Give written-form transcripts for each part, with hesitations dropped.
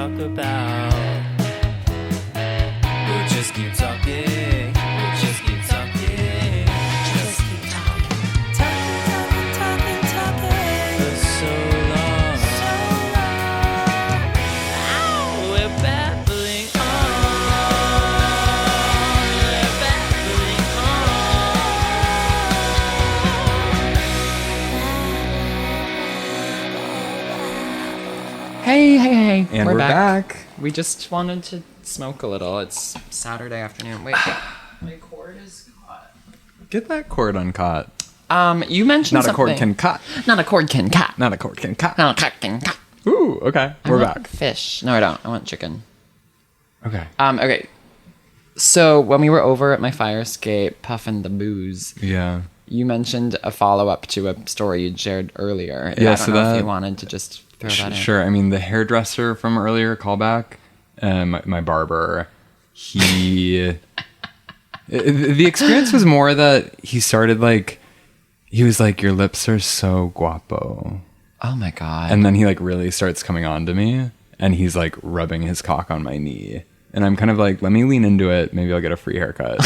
talk about. We'll just keep talking. We'll just keep talking. Just keep talking. Talking. For so long. Ow, we're babbling on. We're babbling on. Hey. And we're back. We just wanted to smoke a little. It's Saturday afternoon. Wait, my cord is caught. Get that cord uncaught. You mentioned Not something. a cord can cut. Not a cord can cut. Not a cord can cut. Not a cord can cut. Ooh, okay. I We're want back. Fish. No, I don't. I want chicken. Okay. Okay. So when we were over at my fire escape, puffing the booze, Yeah. you mentioned a follow-up to a story you'd shared earlier. Yeah, I so don't know if that- you wanted to just throw that in. Sure. I mean, the hairdresser from earlier, callback, my barber, he... the experience was more that he started he was like, your lips are so guapo. Oh my God. And then he really starts coming on to me and he's rubbing his cock on my knee. And I'm kind of let me lean into it. Maybe I'll get a free haircut.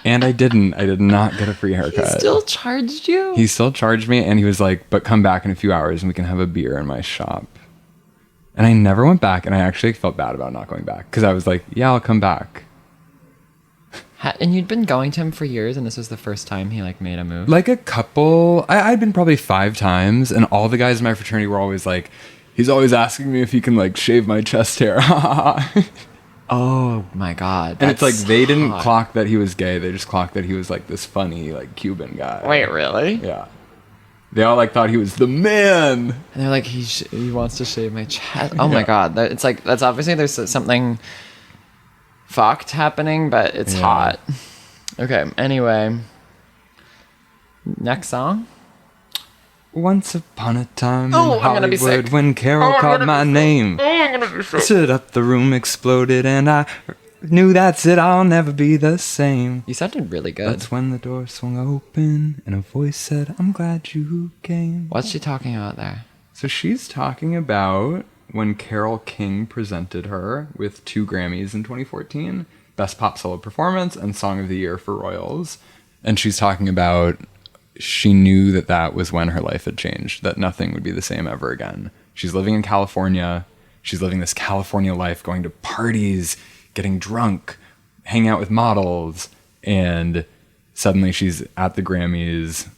And I didn't. I did not get a free haircut. He still charged you? He still charged me, and he was like, but come back in a few hours and we can have a beer in my shop. And I never went back, and I actually felt bad about not going back, because I was like, yeah, I'll come back. And you'd been going to him for years, and this was the first time he made a move? A couple, I'd been probably 5 times, and all the guys in my fraternity were always like, he's always asking me if he can shave my chest hair. Oh my God. And it's they didn't hot. clock that he was gay, they just clocked that he was this funny Cuban guy. Wait, really? Yeah. They all thought he was the man. And they're like, he wants to shave my chest. Oh my God. It's that's obviously there's something fucked happening, but it's hot. Okay, anyway. Next song? Once upon a time Oh, in I'm gonna be Hollywood, sick. when Carol called my name, stood up, the room exploded, and I knew that's it, I'll never be the same. You sounded really good. That's when the door swung open, and a voice said, I'm glad you came. What's she talking about there? So she's talking about when Carole King presented her with 2 Grammys in 2014, Best Pop Solo Performance and Song of the Year for Royals. And she's talking about she knew that was when her life had changed, that nothing would be the same ever again. She's living in California. She's living this California life, going to parties, getting drunk, hanging out with models. And suddenly she's at the Grammys.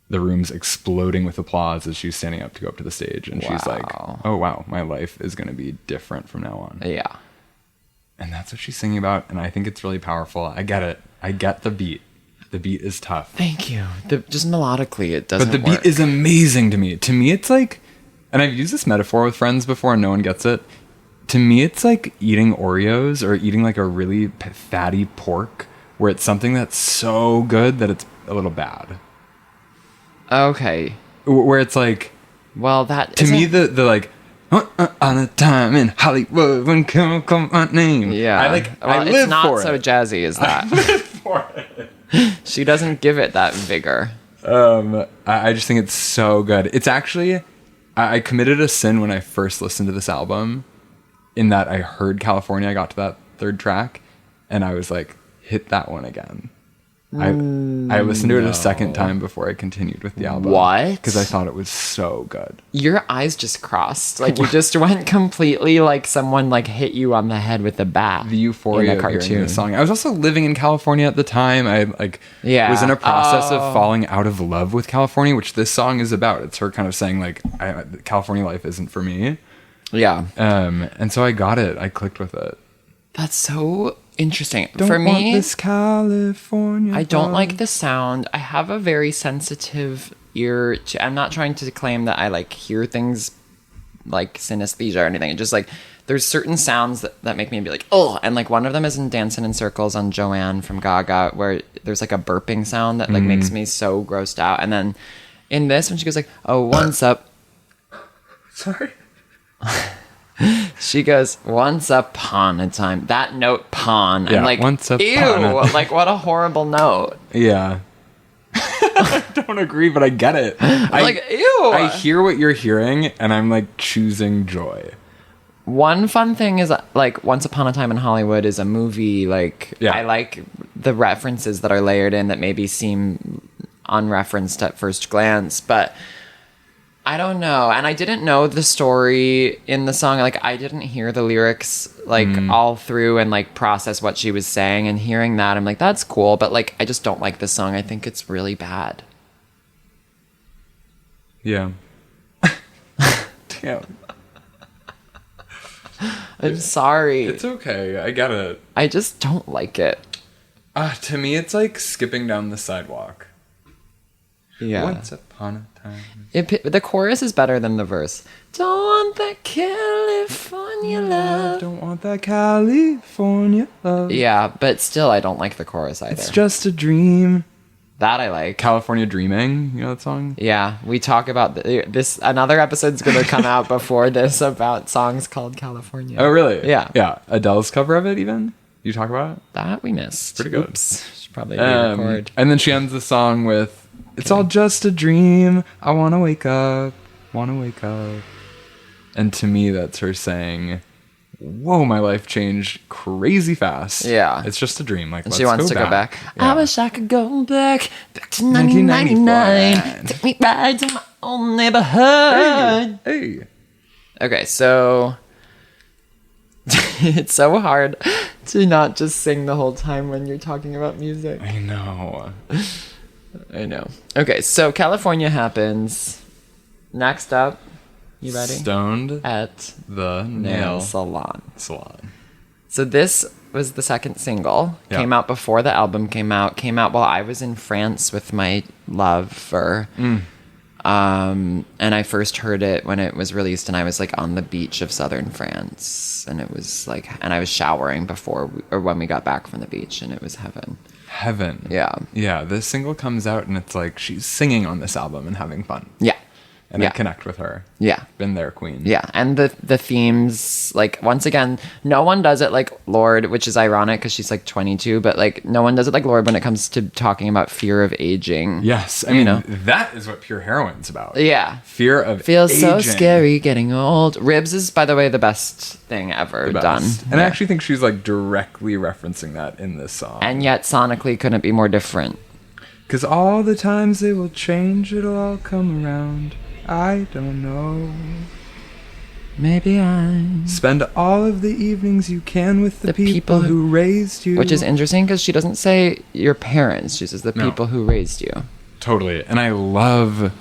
The room's exploding with applause as she's standing up to go up to the stage. And she's like, oh, wow, my life is going to be different from now on. Yeah. And that's what she's singing about. And I think it's really powerful. I get it. I get the beat. The beat is tough. Thank you. Just melodically, it doesn't But the work. beat is amazing to me. To me, it's and I've used this metaphor with friends before and no one gets it. To me, it's like eating Oreos or eating a really fatty pork where it's something that's so good that it's a little bad. Okay. Where it's Well, that to me, the on a time in Hollywood when Carol called my name. Yeah. I Well, live it's not for so it. jazzy as that. I live for it. She doesn't give it that vigor. I just think it's so good. It's actually, I committed a sin when I first listened to this album, in that I heard California, I got to that 3rd track, and I was like, hit that one again. I listened to it a second time before I continued with the album. What? Because I thought it was so good. Your eyes just crossed. You just went completely someone hit you on the head with a bat. The euphoria in a of hearing cartoon. this song. I was also living in California at the time. I Yeah. was in a process Oh. of falling out of love with California, which this song is about. It's her kind of saying California life isn't for me. Yeah. And so I got it. I clicked with it. That's so interesting. Don't For want me, this California. I don't vibe. like the sound. I have a very sensitive ear. I'm not trying to claim that I hear things like synesthesia or anything. It's just there's certain sounds that make me be oh, and one of them is in Dancing in Circles on Joanne from Gaga, where there's a burping sound that makes me so grossed out. And then in this, when she goes oh, once up. Sorry. She goes, once upon a time. That note, pawn. Yeah, I'm once upon ew. a- What a horrible note. Yeah. I don't agree, but I get it. Ew. I hear what you're hearing, and I'm choosing joy. One fun thing is like Once Upon a Time in Hollywood is a movie. Like Yeah. I like the references that are layered in that maybe seem unreferenced at first glance, but I don't know. And I didn't know the story in the song. Like I didn't hear the lyrics like all through and like process what she was saying. And hearing that, I'm like, that's cool. But like, I just don't like this song. I think it's really bad. Yeah. Damn. I'm sorry. It's okay. I get it. I just don't like it. To me, it's like skipping down the sidewalk. Yeah. Once upon a time. The chorus is better than the verse. Don't want that California love. Don't want that California love. Yeah, but still, I don't like the chorus either. It's just a dream. That I like. California Dreaming. You know that song? Yeah, we talk about this. Another episode's going to come out before this about songs called California. Oh, really? Yeah. Yeah. Adele's cover of it, even? You talk about it? That we missed. Pretty good. Oops. Should probably re-record. And then she ends the song with, "It's all just a dream. I want to wake up. Want to wake up." And to me, that's her saying, whoa, my life changed crazy fast. Yeah. It's just a dream. Like, And let's she wants to go back. Yeah. I wish I could go back to 1999. 1999. Take me right to my own neighborhood. Hey. Okay, so it's so hard to not just sing the whole time when you're talking about music. I know. I know. Okay, so California happens. Next up, you ready? Stoned At the Nail Nail Salon. Salon. So this was the second single. Yeah. Came out before the album came out. Came out while I was in France with my lover. And I first heard it when it was released, and I was like on the beach of southern France, and it was like, and I was showering or when we got back from the beach, and it was heaven. Heaven. Yeah. Yeah, this single comes out and it's like she's singing on this album and having fun. Yeah. And Yeah. I connect with her. Yeah. Been there, queen. Yeah, and the themes, like, once again, no one does it like Lorde, which is ironic because she's like 22, but like no one does it like Lorde when it comes to talking about fear of aging. Yes. I You mean, know? that is what Pure Heroine's about. Yeah. Fear of Feels so aging. scary getting old. Ribs is, by the way, the best thing ever The done. best. And I actually think she's like directly referencing that in this song. And yet sonically couldn't be more different. Because all the times it will change, it'll all come around. I don't know. Maybe I... Spend all of the evenings you can with the people who raised you. Which is interesting because she doesn't say your parents. She says the No. people who raised you. Totally. And I love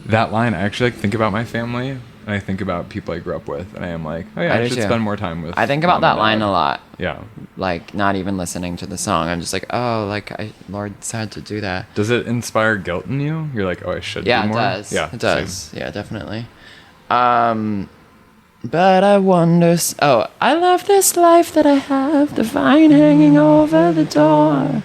that line. I actually like think about my family and I think about people I grew up with. And I am like, oh yeah, I I do should too. spend more time with I think about mom that and line dad. a lot. Yeah. Like, not even listening to the song. I'm just like, oh, like, Lorde said to do that. Does it inspire guilt in you? You're like, oh, I should Yeah, do it more? does. Yeah, it does. Yeah, definitely. But I wonder... Oh, I love this life that I have. The vine hanging over the door.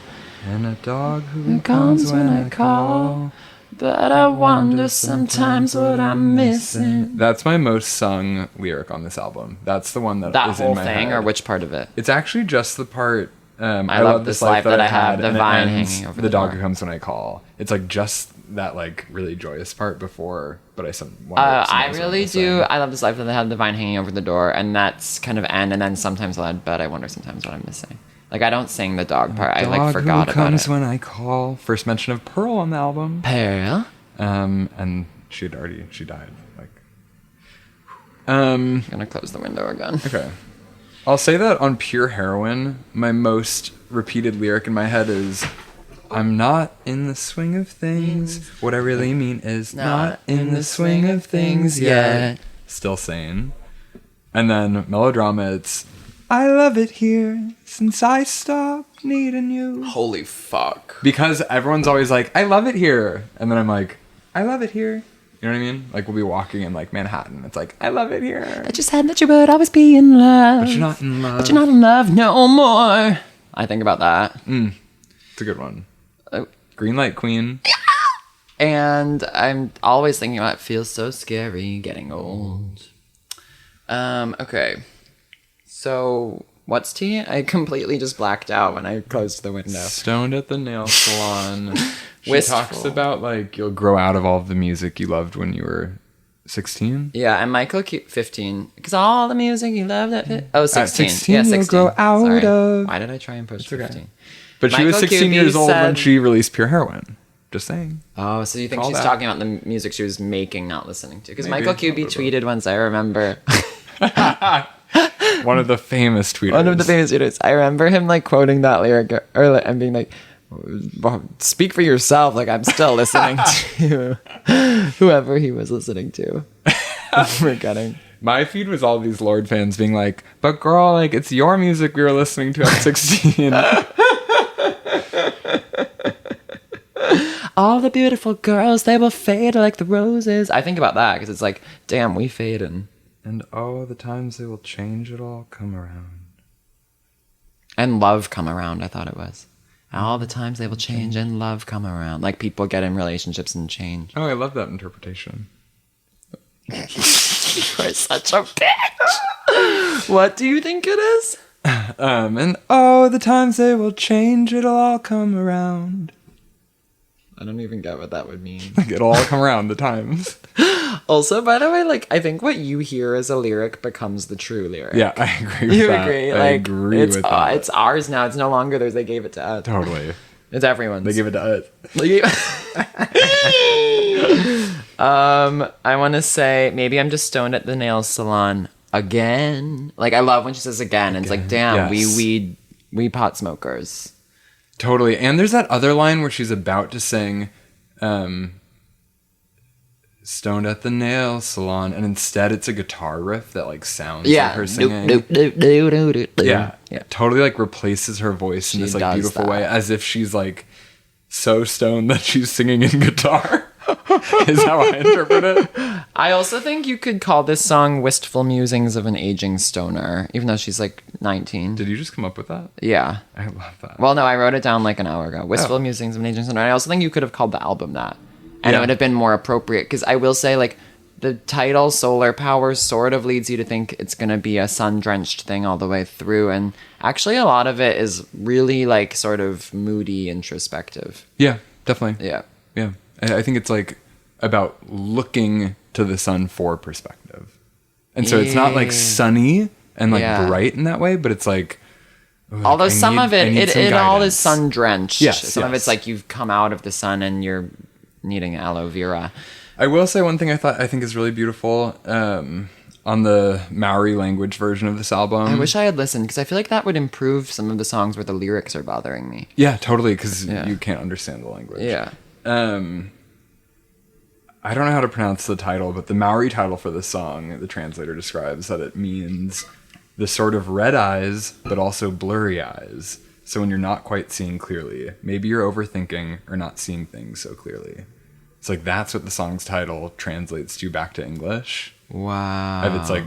And a dog who Who comes when I call. But I wonder sometimes what I'm missing. That's my most sung lyric on this album. That's the one that That is whole in my thing, head. or which part of it? It's actually just the part. I love this life that I have, the and it vine ends, hanging over the the dog door. who comes when I call. It's like just that like really joyous part before, but I I really do. I love this life that I have, the vine hanging over the door, and that's kind of end, and then sometimes I'll add, but I wonder sometimes what I'm missing. Like, I don't sing the dog part. I like forgot who about comes it. when I call. First mention of Pearl on the album. Pearl. And she died. Like, I'm gonna close the window again. okay. I'll say that on Pure Heroine, my most repeated lyric in my head is, I'm not in the swing of things. What I really mean is not in the swing of things yet. Still sane. And then melodrama, it's, I love it here since I stopped needing you. Holy fuck. Because everyone's always like, I love it here. And then I'm like, I love it here. You know what I mean? Like, we'll be walking in, like, Manhattan. It's like, I love it here. I just said that you would always be in love. But you're not in love. But you're not in love no more. I think about that. It's a good one. Oh. Green Light Queen. And I'm always thinking about it feels so scary getting old. Okay. So, what's tea? I completely just blacked out when I closed the window. Stoned at the nail salon. She Wistful. talks about, like, you'll grow out of all of the music you loved when you were 16? Yeah, and Michael 15. Because all the music you love that. 16. 16 yeah, you'll 16. grow out Sorry. of. Why did I try and push 15? But she was Michael 16 years Cuby old when said- she released Pure Heroin. Just saying. Oh, so you think Call she's that. talking about the music she was making, not listening to? Because Maybe. Michael Cuby tweeted once, I remember. One of the famous tweeters. One of the famous tweeters. I remember him like quoting that lyric earlier and being like, well, speak for yourself. Like, I'm still listening to whoever he was listening to. I'm forgetting. My feed was all these Lorde fans being like, but girl, like, it's your music we were listening to at 16. All the beautiful girls, they will fade like the roses. I think about that because it's like, damn, we fading. And oh, the times they will change, it'll all come around. And love come around, I thought it was. All the times they will change and love come around. Like people get in relationships and change. Oh, I love that interpretation. You are such a bitch. What do you think it is? And oh, the times they will change, it'll all come around. I don't even get what that would mean. Like, it'll all come around, the times. Also, by the way, like, I think what you hear as a lyric becomes the true lyric. Yeah, I agree with You that. agree? I Like, agree it's, with that. it's ours now. It's no longer theirs. They gave it to us. Totally. It's everyone's. They give it to us. I want to say maybe I'm just stoned at the nail salon again. Like, I love when she says again. And it's like, damn, Yes. we pot smokers. Totally. And there's that other line where she's about to sing stoned at the nail salon, and instead it's a guitar riff that like sounds like her singing. Yeah. Totally like replaces her voice in She this like does beautiful that. way, as if she's like so stoned that she's singing in guitar. Is how I interpret it. I also think you could call this song Wistful Musings of an Aging Stoner, even though she's like 19. Did you just come up with that? Yeah. I love that. Well, no, I wrote it down like an hour ago. Wistful Oh. Musings of an Aging Stoner. I also think you could have called the album that. And Yeah. it would have been more appropriate. Because I will say, like, the title Solar Power sort of leads you to think it's going to be a sun-drenched thing all the way through. And actually, a lot of it is really, like, sort of moody, introspective. Yeah, definitely. Yeah. Yeah. I think it's like about looking to the sun for perspective. And so it's not like sunny and like Yeah. bright in that way, but it's like, Although I some need- of I need it some all guidance. is sun-drenched. Yes, Some of yes. it's like you've come out of the sun and you're needing aloe vera. I will say one thing I think is really beautiful on the Maori language version of this album. I wish I had listened because I feel like that would improve some of the songs where the lyrics are bothering me. Yeah, totally, because Yeah. you can't understand the language. Yeah. I don't know how to pronounce the title, but the Maori title for this song, the translator describes that it means the sort of red eyes, but also blurry eyes. So when you're not quite seeing clearly, maybe you're overthinking or not seeing things so clearly. It's like that's what the song's title translates to back to English. Wow. And it's like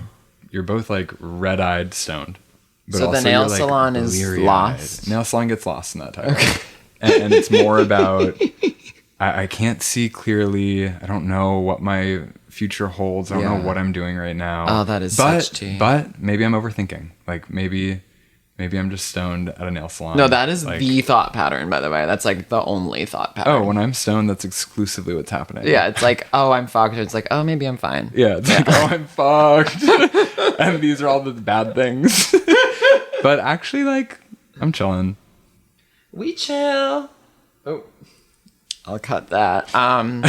you're both like red-eyed stoned. But So the also nail you're, like, salon is bleary-eyed. lost? Nail salon gets lost in that title. And it's more about I can't see clearly. I don't know what my future holds. I don't know Yeah. what I'm doing right now. Oh, that is but, such tea. But maybe I'm overthinking. Like maybe I'm just stoned at a nail salon. No, that is like, the thought pattern, by the way. That's like the only thought pattern. Oh, when I'm stoned, that's exclusively what's happening. Yeah, it's like, oh, I'm fucked. It's like, oh, maybe I'm fine. Yeah, it's like, oh, I'm fucked. And these are all the bad things. But actually, like, I'm chilling. We chill. Oh, I'll cut that. And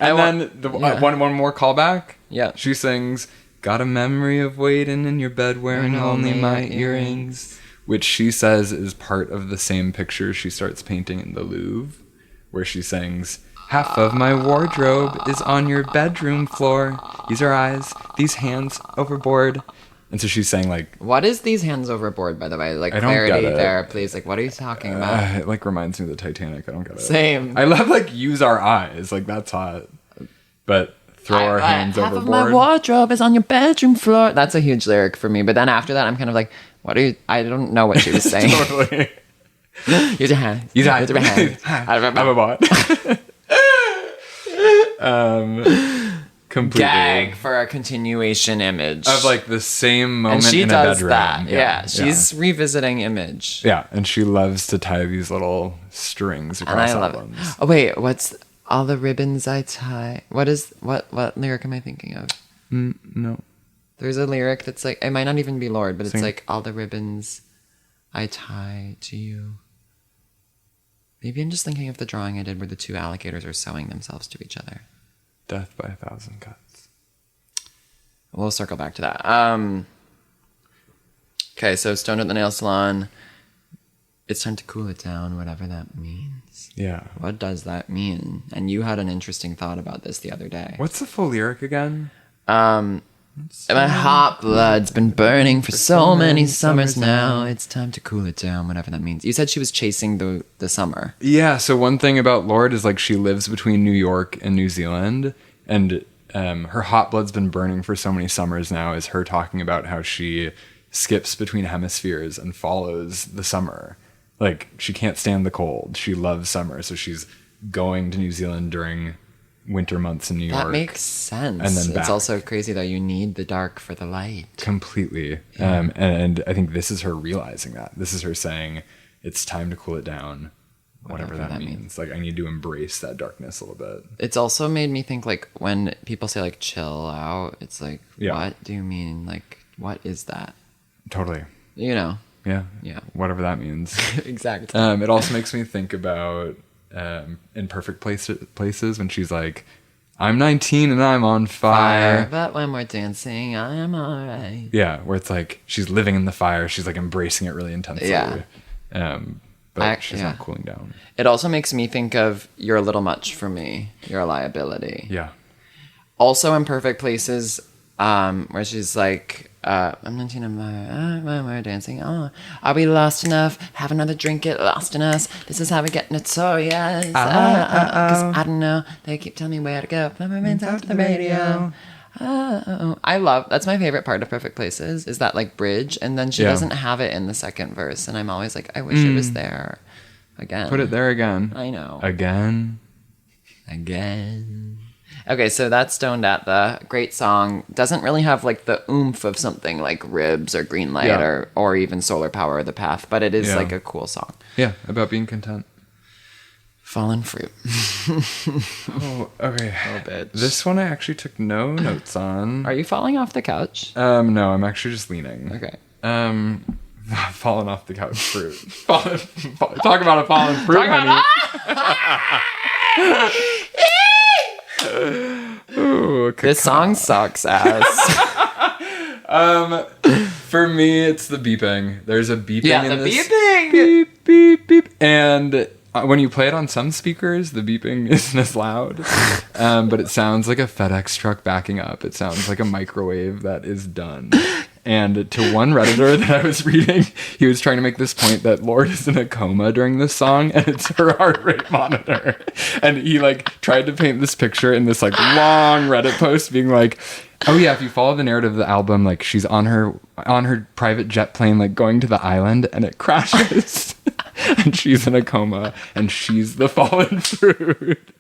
then one more callback. Yeah. She sings, "Got a memory of waiting in your bed wearing only my earrings," which she says is part of the same picture she starts painting in the Louvre, where she sings, "Half of my wardrobe is on your bedroom floor. These are eyes, these hands overboard." And so she's saying, like, What is these hands overboard, by the way? Like, I don't clarity get it. there, please. Like, what are you talking about? it like reminds me of the Titanic. I don't get it. Same. I love like use our eyes, like that's hot. But throw our hands half overboard. of my wardrobe is on your bedroom floor. That's a huge lyric for me. But then after that, I'm kind of like, what are you? I don't know what she was saying. Totally. Use your hands. Use your Use your hands. I'm a bot. Completely. Gag for a continuation image Of like the same and moment she in does a bedroom. that. Yeah, she's revisiting image. Yeah, and she loves to tie these little strings And across I love albums. it. Oh wait, what's All the ribbons I tie. What lyric am I thinking of? No. There's a lyric that's like, it might not even be Lorde, but it's Sing. like, all the ribbons I tie to you. Maybe I'm just thinking of the drawing I did where the two alligators are sewing themselves to each other. Death by 1,000 cuts. We'll circle back to that. Okay, so stoned at the nail salon. It's time to cool it down, whatever that means. Yeah. What does that mean? And you had an interesting thought about this the other day. What's the full lyric again? My hot blood's been burning for so many summers now. It's time to cool it down, whatever that means. You said she was chasing the summer. Yeah, so one thing about Lorde is like she lives between New York and New Zealand, and her hot blood's been burning for so many summers now is her talking about how she skips between hemispheres and follows the summer. Like, she can't stand the cold. She loves summer, so she's going to New Zealand during winter months in New York. That makes sense. And then back. It's also crazy, though. You need the dark for the light. Completely. Yeah. And I think this is her realizing that. This is her saying, it's time to cool it down, whatever that means. Like, I need to embrace that darkness a little bit. It's also made me think, like, when people say, like, chill out, it's like, what do you mean? Like, what is that? Totally. You know? Yeah. Yeah. Whatever that means. Exactly. It also makes me think about in Perfect Places when she's like, I'm 19 and I'm on fire. But when we're dancing, I'm alright. Yeah, where it's like she's living in the fire. She's like embracing it really intensely. Yeah. But she's not cooling down. It also makes me think of You're a Little Much for Me. You're a Liability. Yeah. Also in Perfect Places, where she's like, I'm 19, when we're dancing. Oh, are we lost enough? Have another drink, get lost in us. This is how we get notorious. 'Cause I don't know. They keep telling me where to go. But my mind's out to the radio. That's my favorite part of Perfect Places is that like bridge, and then she doesn't have it in the second verse, and I'm always like, I wish it was there again. Put it there again. I know. Again. Okay, so that's Stoned at the great song. Doesn't really have like the oomph of something like Ribs or Green Light or even Solar Power or The Path, but it is like a cool song. Yeah, about being content. Fallen Fruit. Oh, okay. Oh, bitch. This one I actually took no notes on. Are you falling off the couch? No, I'm actually just leaning. Okay. Falling off the couch fruit. Talk about a fallen fruit, honey. Ooh, This song sucks ass. For me, it's the beeping. There's a beeping in this. beeping. Beep, beep, beep. And when you play it on some speakers, the beeping isn't as loud. But it sounds like a FedEx truck backing up. It sounds like a microwave that is done. And to one Redditor that I was reading, he was trying to make this point that Lorde is in a coma during this song, and it's her heart rate monitor. And he like tried to paint this picture in this like long Reddit post, being like, "Oh yeah, if you follow the narrative of the album, like she's on her private jet plane, like going to the island, and it crashes, and she's in a coma, and she's the fallen fruit."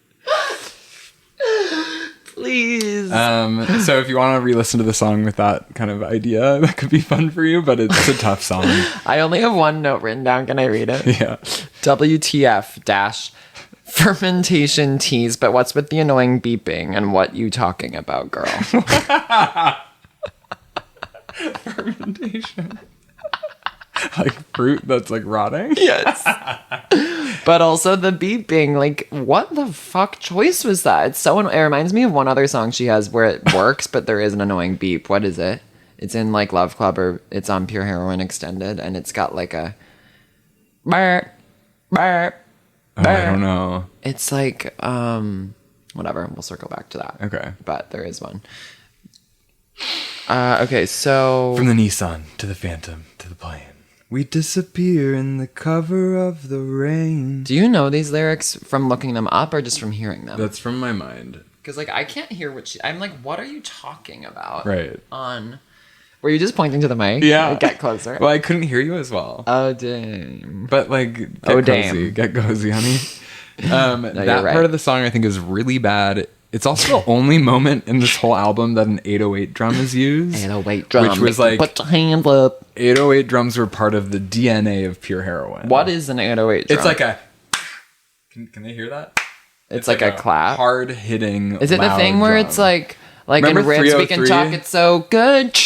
Please. So if you want to re-listen to the song with that kind of idea, that could be fun for you, but it's a tough song. I only have one note written down. Can I read it? Yeah. WTF dash fermentation teas, but what's with the annoying beeping and what you talking about, girl? Fermentation. Like fruit that's like rotting? Yes. But also the beeping, like, what the fuck choice was that? It's so it reminds me of one other song she has where it works, but there is an annoying beep. What is it? It's in like Love Club or it's on Pure Heroin Extended, and it's got like a burp, burp, burp. Oh, I don't know. It's like whatever. We'll circle back to that. Okay. But there is one. Okay, so From the Nissan to the Phantom to the plane, we disappear in the cover of the rain. do you know these lyrics from looking them up or just from hearing them? That's from my mind. Because like I can't hear what I'm like. What are you talking about? Right. Were you just pointing to the mic? Yeah. Like, get closer. Well, I couldn't hear you as well. Oh damn. But like, get Oh, cozy. damn. Get cozy, honey. That you're right. part of the song I think is really bad. It's also the only moment in this whole album that an 808 drum is used. 808 drum. Which was like, put your hand up. 808 drums were part of the DNA of Pure Heroin. What is an 808 drum? It's like a... Can they hear that? It's like a clap. Hard hitting. Is it the thing where it's like Remember in ribs we can 303? talk it so good?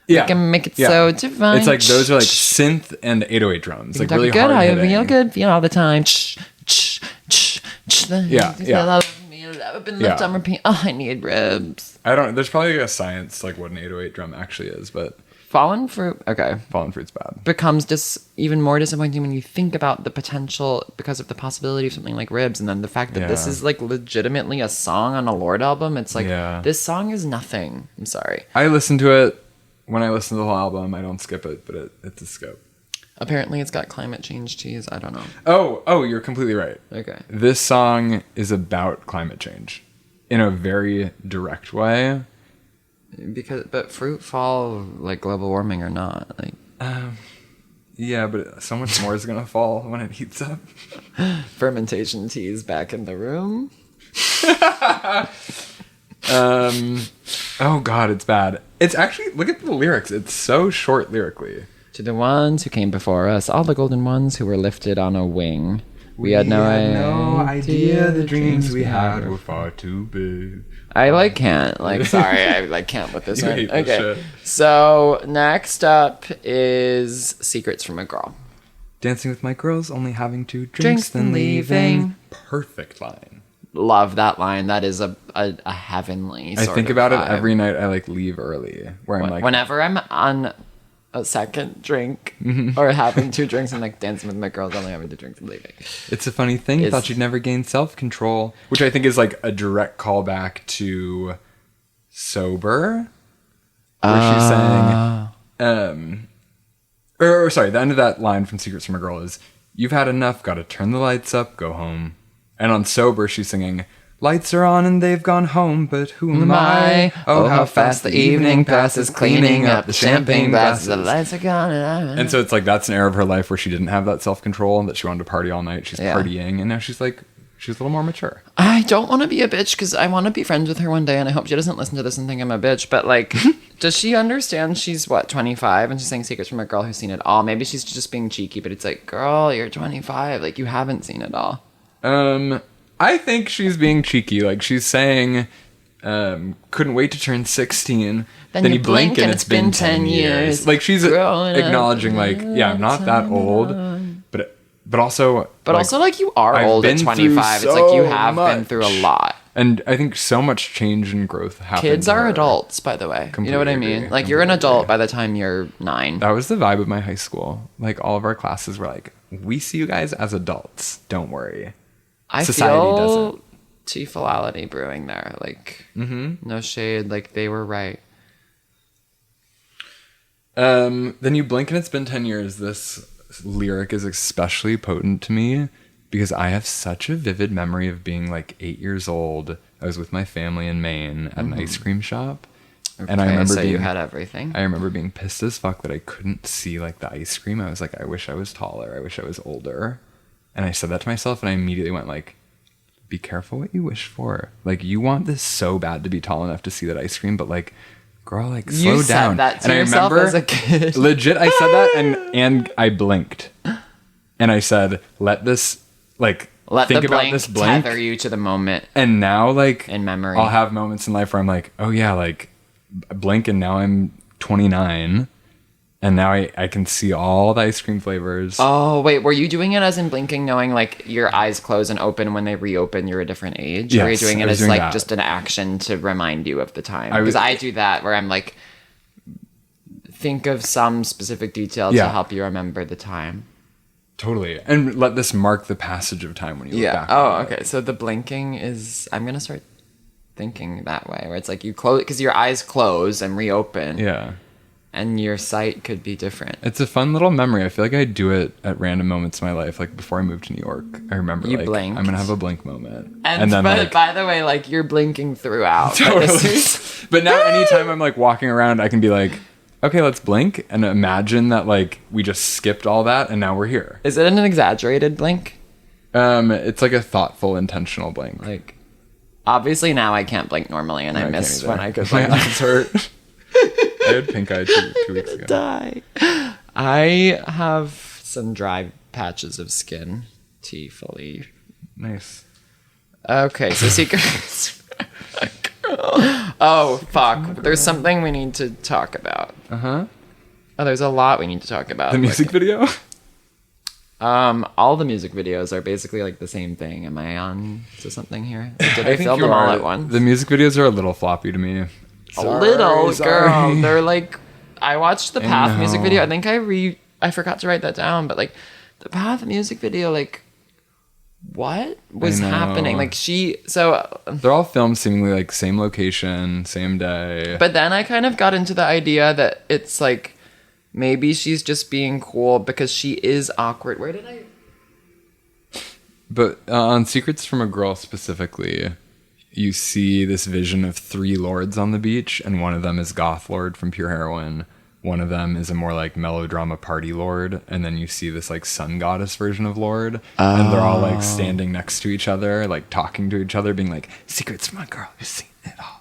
Yeah. We can make it so divine. It's like those are like synth and 808 drums. Like really good, hard I hitting. feel good, feel all the time. Yeah. I've been left on repeat. Oh, I need ribs. There's probably a science like what an 808 drum actually is, but Fallen fruit. Okay. fallen fruit's bad. Becomes even more disappointing when you think about the potential because of the possibility of something like ribs, and then the fact that this Yeah. is like legitimately a song on a Lorde album. It's like this song is nothing. I'm sorry. I listen to it when I listen to the whole album. I don't skip it, but it's a skip. Apparently, it's got climate change teas. I don't know. Oh, you're completely right. Okay. This song is about climate change in a very direct way. But fruit fall like global warming or not, like Yeah, but so much more is gonna fall when it heats up. fermentation teas back in the room. Oh God, it's bad. It's actually, look at the lyrics. It's so short lyrically. To the ones who came before us, all the golden ones who were lifted on a wing. We had no idea the dreams we had were far too big. I can't. Sorry, I can't with this You one. hate this Okay. shit. So next up is Secrets from a Girl. Dancing with my girls, only having 2 drinks, Drinks then then leaving. leaving. Perfect line. Love that line. That is a heavenly I sort think of about vibe. it every night. I leave early, where I'm like, Whenever I'm on a second drink or having 2 drinks and dancing with my girls, only having 2 drinks and leaving. it's a funny thing. Is- Thought you'd never gain self-control, which I think is like a direct callback to Sober, where she's saying, sorry, the end of that line from Secrets from a Girl is, "You've had enough, gotta turn the lights up, go home." And on Sober, she's singing, "Lights are on and they've gone home, but who am I? Oh, how fast the evening passes, cleaning up the champagne glasses." The lights are gone And so it's like that's an era of her life where she didn't have that self-control and that she wanted to party all night. She's Yeah. partying, and now she's a little more mature. I don't want to be a bitch because I want to be friends with her one day, and I hope she doesn't listen to this and think I'm a bitch. But does she understand she's 25 and she's saying Secrets from a Girl who's seen it all? Maybe she's just being cheeky, but it's like, girl, you're 25, you haven't seen it all. I think she's being cheeky. She's saying, couldn't wait to turn 16. Then you blink and it's been 10 years. She's Growing up, acknowledging, I'm not that old, but also... But also, you are I've old at been through 25. It's like you so have been through a much. lot. And I think so much change and growth happened. Kids to are her. adults, by the way. You know what I Completely mean? agree. You're an Completely adult agree. by the time you're 9. That was the vibe of my high school. All of our classes were we see you guys as adults. Don't worry. I Society feel doesn't. Tifalality brewing there. No shade. They were right. Then you blink and it's been 10 years. This lyric is especially potent to me because I have such a vivid memory of being 8 years old. I was with my family in Maine at an ice cream shop. And I remember you had everything. I remember being pissed as fuck that I couldn't see the ice cream. I was like, I wish I was taller. I wish I was older. And I said that to myself and I immediately went be careful what you wish for. You want this so bad to be tall enough to see that ice cream, but girl, slow You down. said that to and yourself I remember as a kid. legit I said that and I blinked. And I said, let this Let think the about blank this blank. tether you to the moment And now in memory. I'll have moments in life where I'm oh yeah, blink and now I'm 29 and now I can see all the ice cream flavors. Oh, wait. Were you doing it as in blinking, knowing your eyes close and open when they reopen, you're a different age? Or were you Yes, doing I it was as doing that. just an action to remind you of the time? I was- Because I do that where I'm think of some specific detail to Yeah. help you remember the time. Totally. And let this mark the passage of time when you look back. Oh, on it. okay. So the blinking is, I'm going to start thinking that way, where it's you close, because your eyes close and reopen. Yeah. And your sight could be different. It's a fun little memory. I feel I do it at random moments in my life. Before I moved to New York, I remember You I'm blinked. going to have a blink moment. And then but by the way, you're blinking throughout. But Totally. this is- But now anytime I'm walking around, I can be okay, let's blink and imagine that we just skipped all that and now we're here. Is it an exaggerated blink? It's a thoughtful, intentional blink. Obviously now I can't blink normally, and I can't miss either. when I could My blink. eyes hurt. I had pink eye 2 weeks ago. Die. I have some dry patches of skin. Tea fully. Nice. Okay, so secrets. Oh, fuck. There's something we need to talk about. Uh-huh. Oh, there's a lot we need to talk about. The music video? All the music videos are basically like the same thing. Am I on to something here? Did I they think film you them all are. at once? The music videos are a little floppy to me. A little, girl. Sorry. They're like, I watched the Path music know. video. I think I forgot to write that down, but like the Path music video, like what was know. happening? Like They're all filmed seemingly like same location, same day. but then I kind of got into the idea that it's like maybe she's just being cool because she is awkward. Where did I? But on Secrets from a Girl specifically, you see this vision of 3 lords on the beach, and one of them is Goth Lord from Pure Heroine. One of them is a more like melodrama party lord, and then you see this like sun goddess version of Lord, and they're all like standing next to each other, like talking to each other, being like, "Secrets from a girl who's seen it all."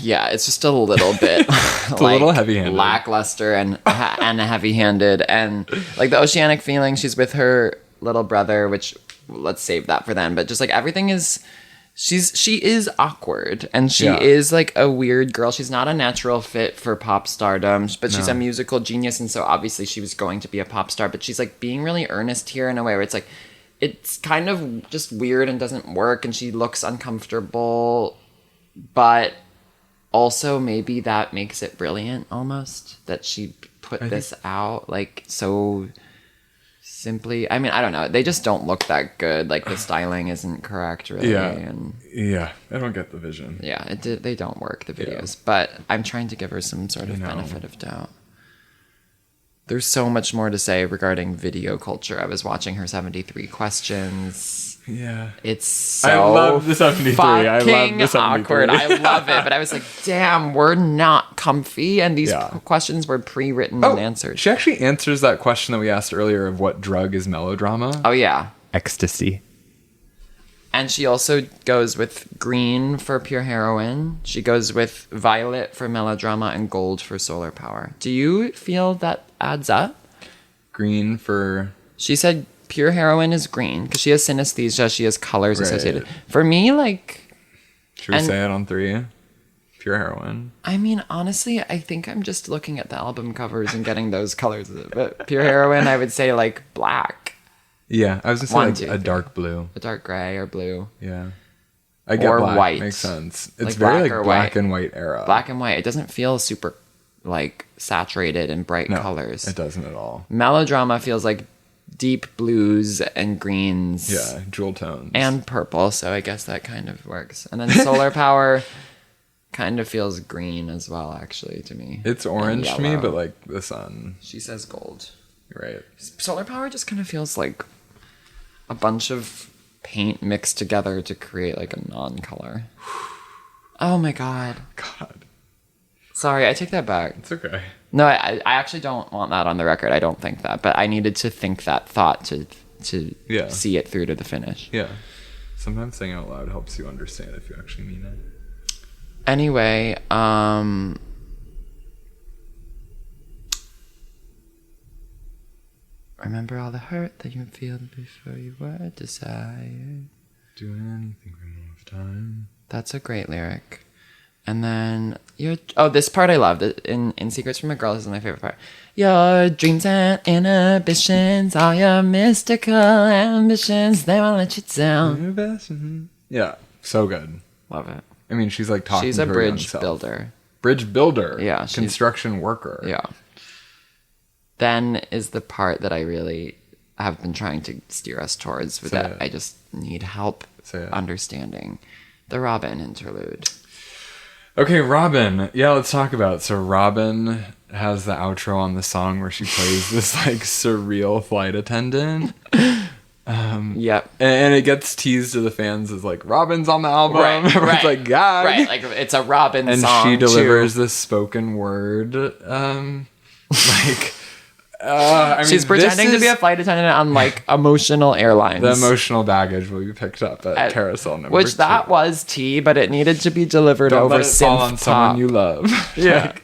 Yeah, it's just a little bit It's a little heavy-handed. lackluster and heavy-handed, and like the oceanic feeling. She's with her little brother, which let's save that for then. But just like everything is, she is awkward, and she Yeah. is like a weird girl. She's not a natural fit for pop stardom, but she's No. a musical genius, and so obviously she was going to be a pop star. But she's like being really earnest here in a way where it's like it's kind of just weird and doesn't work, and she looks uncomfortable. But also maybe that makes it brilliant almost that she put this out like so simply. I mean, I don't know. They just don't look that good. Like the styling isn't correct really. Yeah. And Yeah, I don't get the vision. yeah, they don't work, the videos. But I'm trying to give her some sort of know. benefit of doubt. There's so much more to say regarding video culture. I was watching her 73 questions. Yeah. It's so I love the 73. I love fucking the 73. awkward. I love it, but I was like, damn, we're not comfy. And these Yeah. questions were pre-written and answered. She actually answers that question that we asked earlier of what drug is melodrama. Oh, yeah. Ecstasy. And she also goes with green for pure heroine. She goes with violet for melodrama and gold for solar power. Do you feel that adds up? Green for... She said pure heroine is green because she has synesthesia. She has colors Right. associated. For me, like, Should we And- say it on 3? Pure heroine. I mean, honestly, I think I'm just looking at the album covers and getting those colors. But pure heroine, I would say like black, Yeah, I was just One, like two, a three. dark blue. a dark gray or blue. Yeah. I get Or black. white. Makes sense. It's Like very black like or black white. and white era. Black and white. It doesn't feel super like saturated and bright No, colors. it doesn't at all. Melodrama feels like deep blues and greens. Yeah, jewel tones. And purple, so I guess that kind of works. And then solar power kind of feels green as well, actually, to me. it's And orange to me, yellow. but like the sun. She says gold. Right. Solar power just kind of feels like a bunch of paint mixed together to create like a non-color. Oh my god. God. Sorry, I take that back. It's okay. No, I actually don't want that on the record. I don't think that, but I needed to think that thought to Yeah. see it through to the finish. Yeah. Sometimes saying it out loud helps you understand if you actually mean it. Anyway, remember all the hurt that you feel before you were desired. Do anything for enough time. That's a great lyric. And then this part I loved. In Secrets from a Girl, this is my favorite part. Your dreams and inhibitions, all your mystical ambitions, they won't let you down. Yeah, so good. Love it. I mean, she's like talking She's to a her bridge young self. builder. Bridge builder. Yeah, she's- Construction worker. Yeah. Then is the part that I really have been trying to steer us towards, with Say that it. I just need help Say it. understanding. The Robin interlude. Okay, Robin. Yeah, let's talk about it. So Robin has the outro on the song where she plays this like surreal flight attendant. Yep. And it gets teased to the fans as like Robin's on the album. It's like God. Right, like it's a Robin And song. she delivers too. this spoken word. Like I mean, She's pretending this to be a is flight attendant on like emotional airlines. the emotional baggage will be picked up at Carousel number Which 2. that was tea, but it needed to be delivered Don't over let it fall synth on pop. someone you love. Yeah.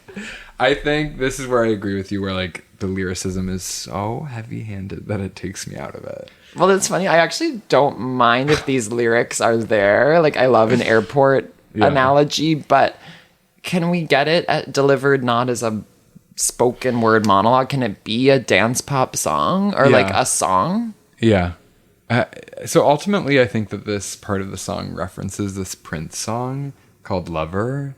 I think this is where I agree with you, where like the lyricism is so heavy-handed that it takes me out of it. Well, it's funny. I actually don't mind if these lyrics are there. Like, I love an airport analogy, but can we get it delivered not as a spoken word monologue? Can it be a dance pop song or like a song? Yeah. So ultimately, I think that this part of the song references this Prince song called Lover,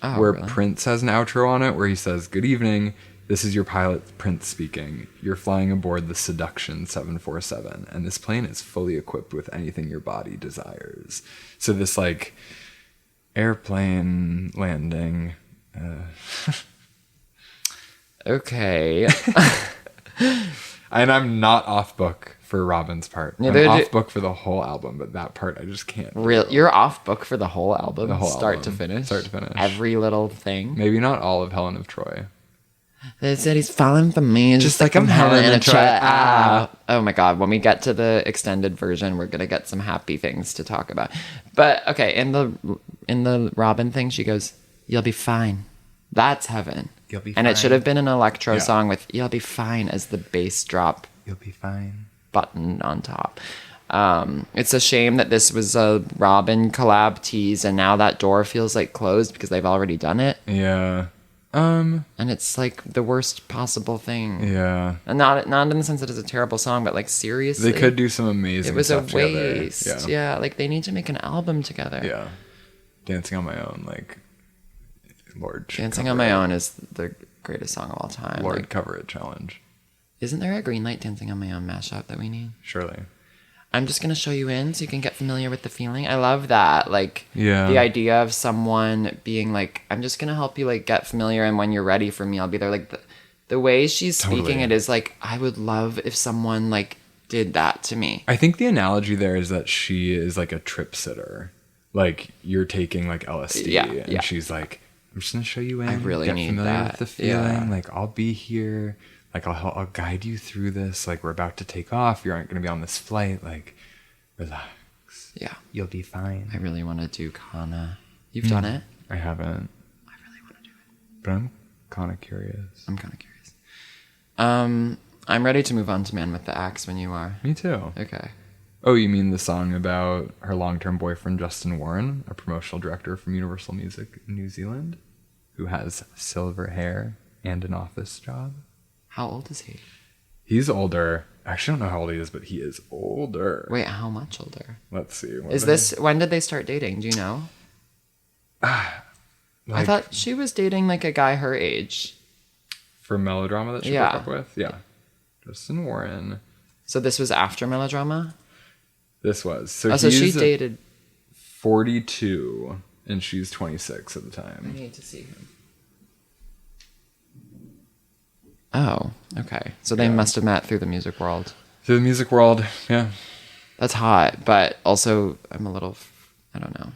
where really? Prince has an outro on it where he says, "Good evening. This is your pilot, Prince speaking. You're flying aboard the Seduction 747, and this plane is fully equipped with anything your body desires." So this like airplane landing. Okay. And I'm not off book for Robin's part. I'm off book for the whole album, but that part I just can't. You're off book for the whole album? The whole start album. to finish? Start to finish. Every little thing? Maybe not all of Helen of Troy. They said he's falling for me just like I'm Helen of Troy. Oh my God. When we get to the extended version, we're going to get some happy things to talk about. But okay, in the Robin thing, she goes, "You'll be fine." That's heaven. You'll be and fine. It should have been an electro song with "You'll be fine" as the bass drop. You'll be fine. Button on top. It's a shame that this was a Robin collab tease, and now that door feels like closed because they've already done it. Yeah. And it's like the worst possible thing. Yeah. And not in the sense that it's a terrible song, but like seriously, They could do some amazing. it was a stuff together. waste. Yeah, like they need to make an album together. Yeah. Dancing on My Own, like Lorde. Dancing on My Own is the greatest song of all time. Lorde Like, cover it challenge. isn't there a Greenlight Dancing on My Own mashup that we need? Surely. I'm just going to show you in so you can get familiar with the feeling. I love that. Like, Yeah. the idea of someone being like, I'm just going to help you, like, get familiar, and when you're ready for me, I'll be there. Like, the way she's speaking Totally. it is like, I would love if someone, like, did that to me. I think the analogy there is that she is like a trip sitter. Like you're taking like LSD, and she's like, "I'm just gonna show you in. I really get need familiar that. with the feeling. Yeah. Like I'll be here. Like I'll guide you through this. Like we're about to take off. You aren't gonna be on this flight. Like relax. Yeah. You'll be fine." I really want to do Kana. You've done it? I haven't, I really want to do it. but I'm kind of curious. I'm kind of curious. I'm ready to move on to Man with the Axe when you are. Me too. Okay. Oh, you mean the song about her long-term boyfriend Justin Warren, a promotional director from Universal Music in New Zealand, who has silver hair and an office job? How old is he? He's older. I actually don't know how old he is, but he is older. Wait, how much older? Let's see. When did they start dating? Do you know? I thought she was dating like a guy her age. for Melodrama that she Yeah. broke up with? Yeah. Justin Warren. So this was after Melodrama? This was. So, So she he's dated... 42 and she's 26 at the I time. need to see him. Oh, okay. So they must have met through the music world. So the music world, yeah. That's hot, but also I'm a little... I don't know.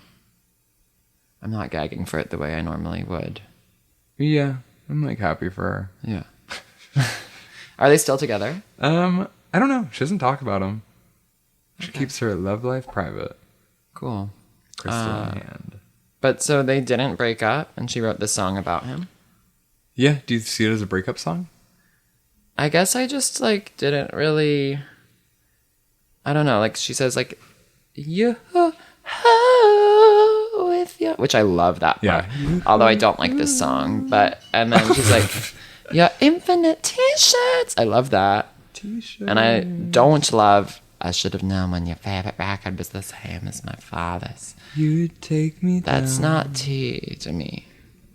I'm not gagging for it the way I normally would. Yeah. I'm like happy for her. Yeah. Are they still together? I don't know. She doesn't talk about him. She keeps her love life private. Cool. Crystal in hand. But so they didn't break up, and she wrote this song about him? Yeah. Do you see it as a breakup song? I guess I just, like, didn't really... I don't know. Like, she says, like, you with you... Which I love that part. Yeah. Although I don't like this song. But... And then she's like, your infinite t-shirts. I love that. T-shirt. And I don't love... I should have known when your favorite record was the same as my father's. You take me That's down. not tea to me.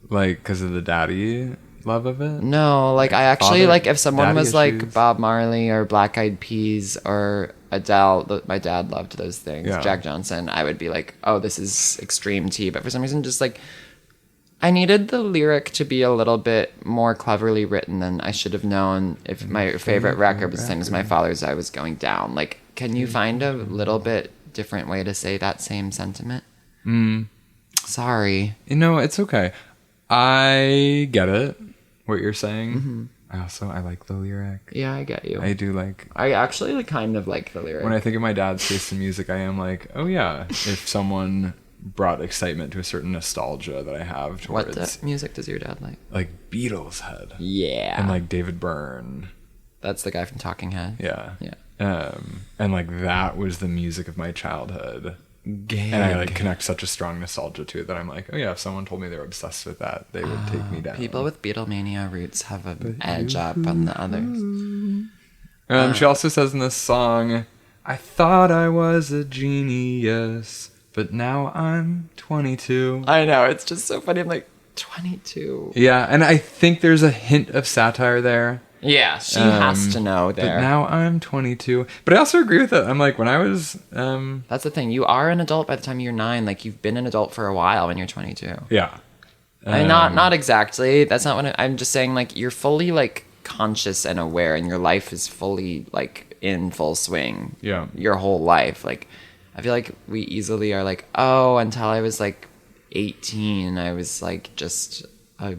Like, because of the daddy love of it? No, like I actually Father- like if someone daddy was like issues. Bob Marley or Black Eyed Peas or Adele. My dad loved those things. Yeah. Jack Johnson. I would be like, oh, this is extreme tea. But for some reason, just like I needed the lyric to be a little bit more cleverly written than I should have known. If my favorite record was the same as my father's, I was going down. Like, can you find a little bit different way to say that same sentiment? Sorry. You know, it's okay. I get it, what you're saying. I like the lyric. Yeah, I get you. I do like... I actually kind of like the lyric. When I think of my dad's taste in music, I am like, oh yeah, if someone brought excitement to a certain nostalgia that I have towards What music does your dad like? like Beatles head Yeah. and like David Byrne. That's the guy from Talking Heads. Yeah. Yeah. And like that was the music of my childhood. And I like connect such a strong nostalgia to it that I'm like, oh yeah, if someone told me they were obsessed with that, they would take me down. People with Beatlemania roots have an edge up on the others. She also says in this song, I thought I was a genius, but now I'm 22. I know, it's just so funny. I'm like, 22. Yeah, and I think there's a hint of satire there. Yeah, she has to know there. But now I'm 22. But I also agree with it. I'm like, when I was... That's the thing. You are an adult by the time you're 9. Like, you've been an adult for a while when you're 22. Yeah. I mean, not exactly. That's not what I'm just saying. Like, you're fully, like, conscious and aware, and your life is fully, like, in full swing. Yeah. Your whole life. Like, I feel like we easily are like, oh, until I was, like, 18, I was, like, just a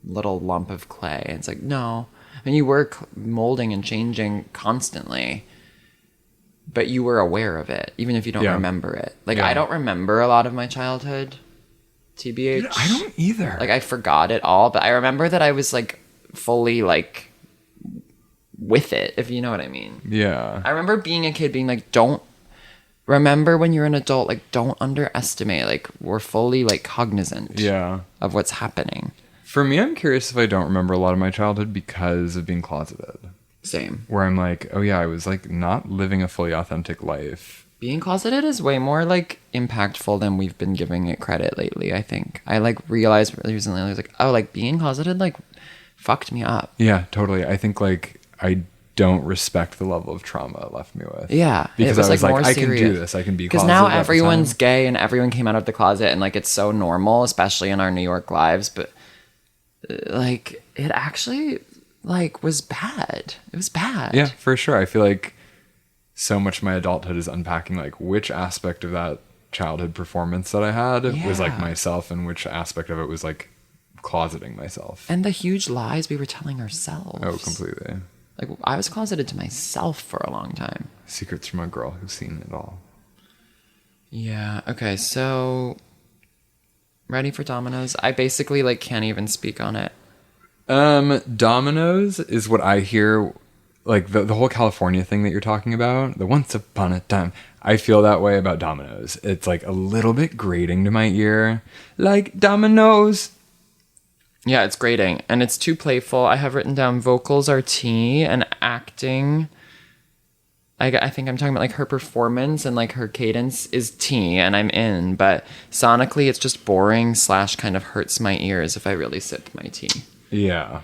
little lump of clay. And it's like, no. I mean, you were molding and changing constantly, but you were aware of it, even if you don't remember it. Like, I don't remember a lot of my childhood, TBH. I don't either. Like, I forgot it all, but I remember that I was, like, fully, like, with it, if you know what I mean. Yeah. I remember being a kid being like, don't remember when you're an adult, like, don't underestimate. Like, we're fully, like, cognizant of what's happening. For me, I'm curious if I don't remember a lot of my childhood because of being closeted. Same. Where I'm like, oh yeah, I was like not living a fully authentic life. Being closeted is way more like impactful than we've been giving it credit lately, I think. I like realized really recently, I was like, oh, like being closeted like fucked me up. Yeah, totally. I think like I don't respect the level of trauma it left me with. Yeah. Because it was, I was like, more I can serious. do this. I can be closeted. Because now at the everyone's time. gay and everyone came out of the closet and like it's so normal, especially in our New York lives. But like it actually like was bad. It was bad. Yeah, for sure. I feel like so much of my adulthood is unpacking like which aspect of that childhood performance that I had was like myself and which aspect of it was like closeting myself. And the huge lies we were telling ourselves. Oh, completely. Like I was closeted to myself for a long time. Secrets from a girl who's seen it all. Yeah. Okay. So, ready for Dominoes? I basically like can't even speak on it. Dominoes is what I hear, like the whole California thing that you're talking about, the once upon a time. I feel that way about Dominoes. It's like a little bit grating to my ear, like Dominoes. Yeah, it's grating and it's too playful. I have written down vocals are T and acting. I think I'm talking about like her performance and like her cadence is T and I'm in, but sonically it's just boring / kind of hurts my ears if I really sip my tea. Yeah.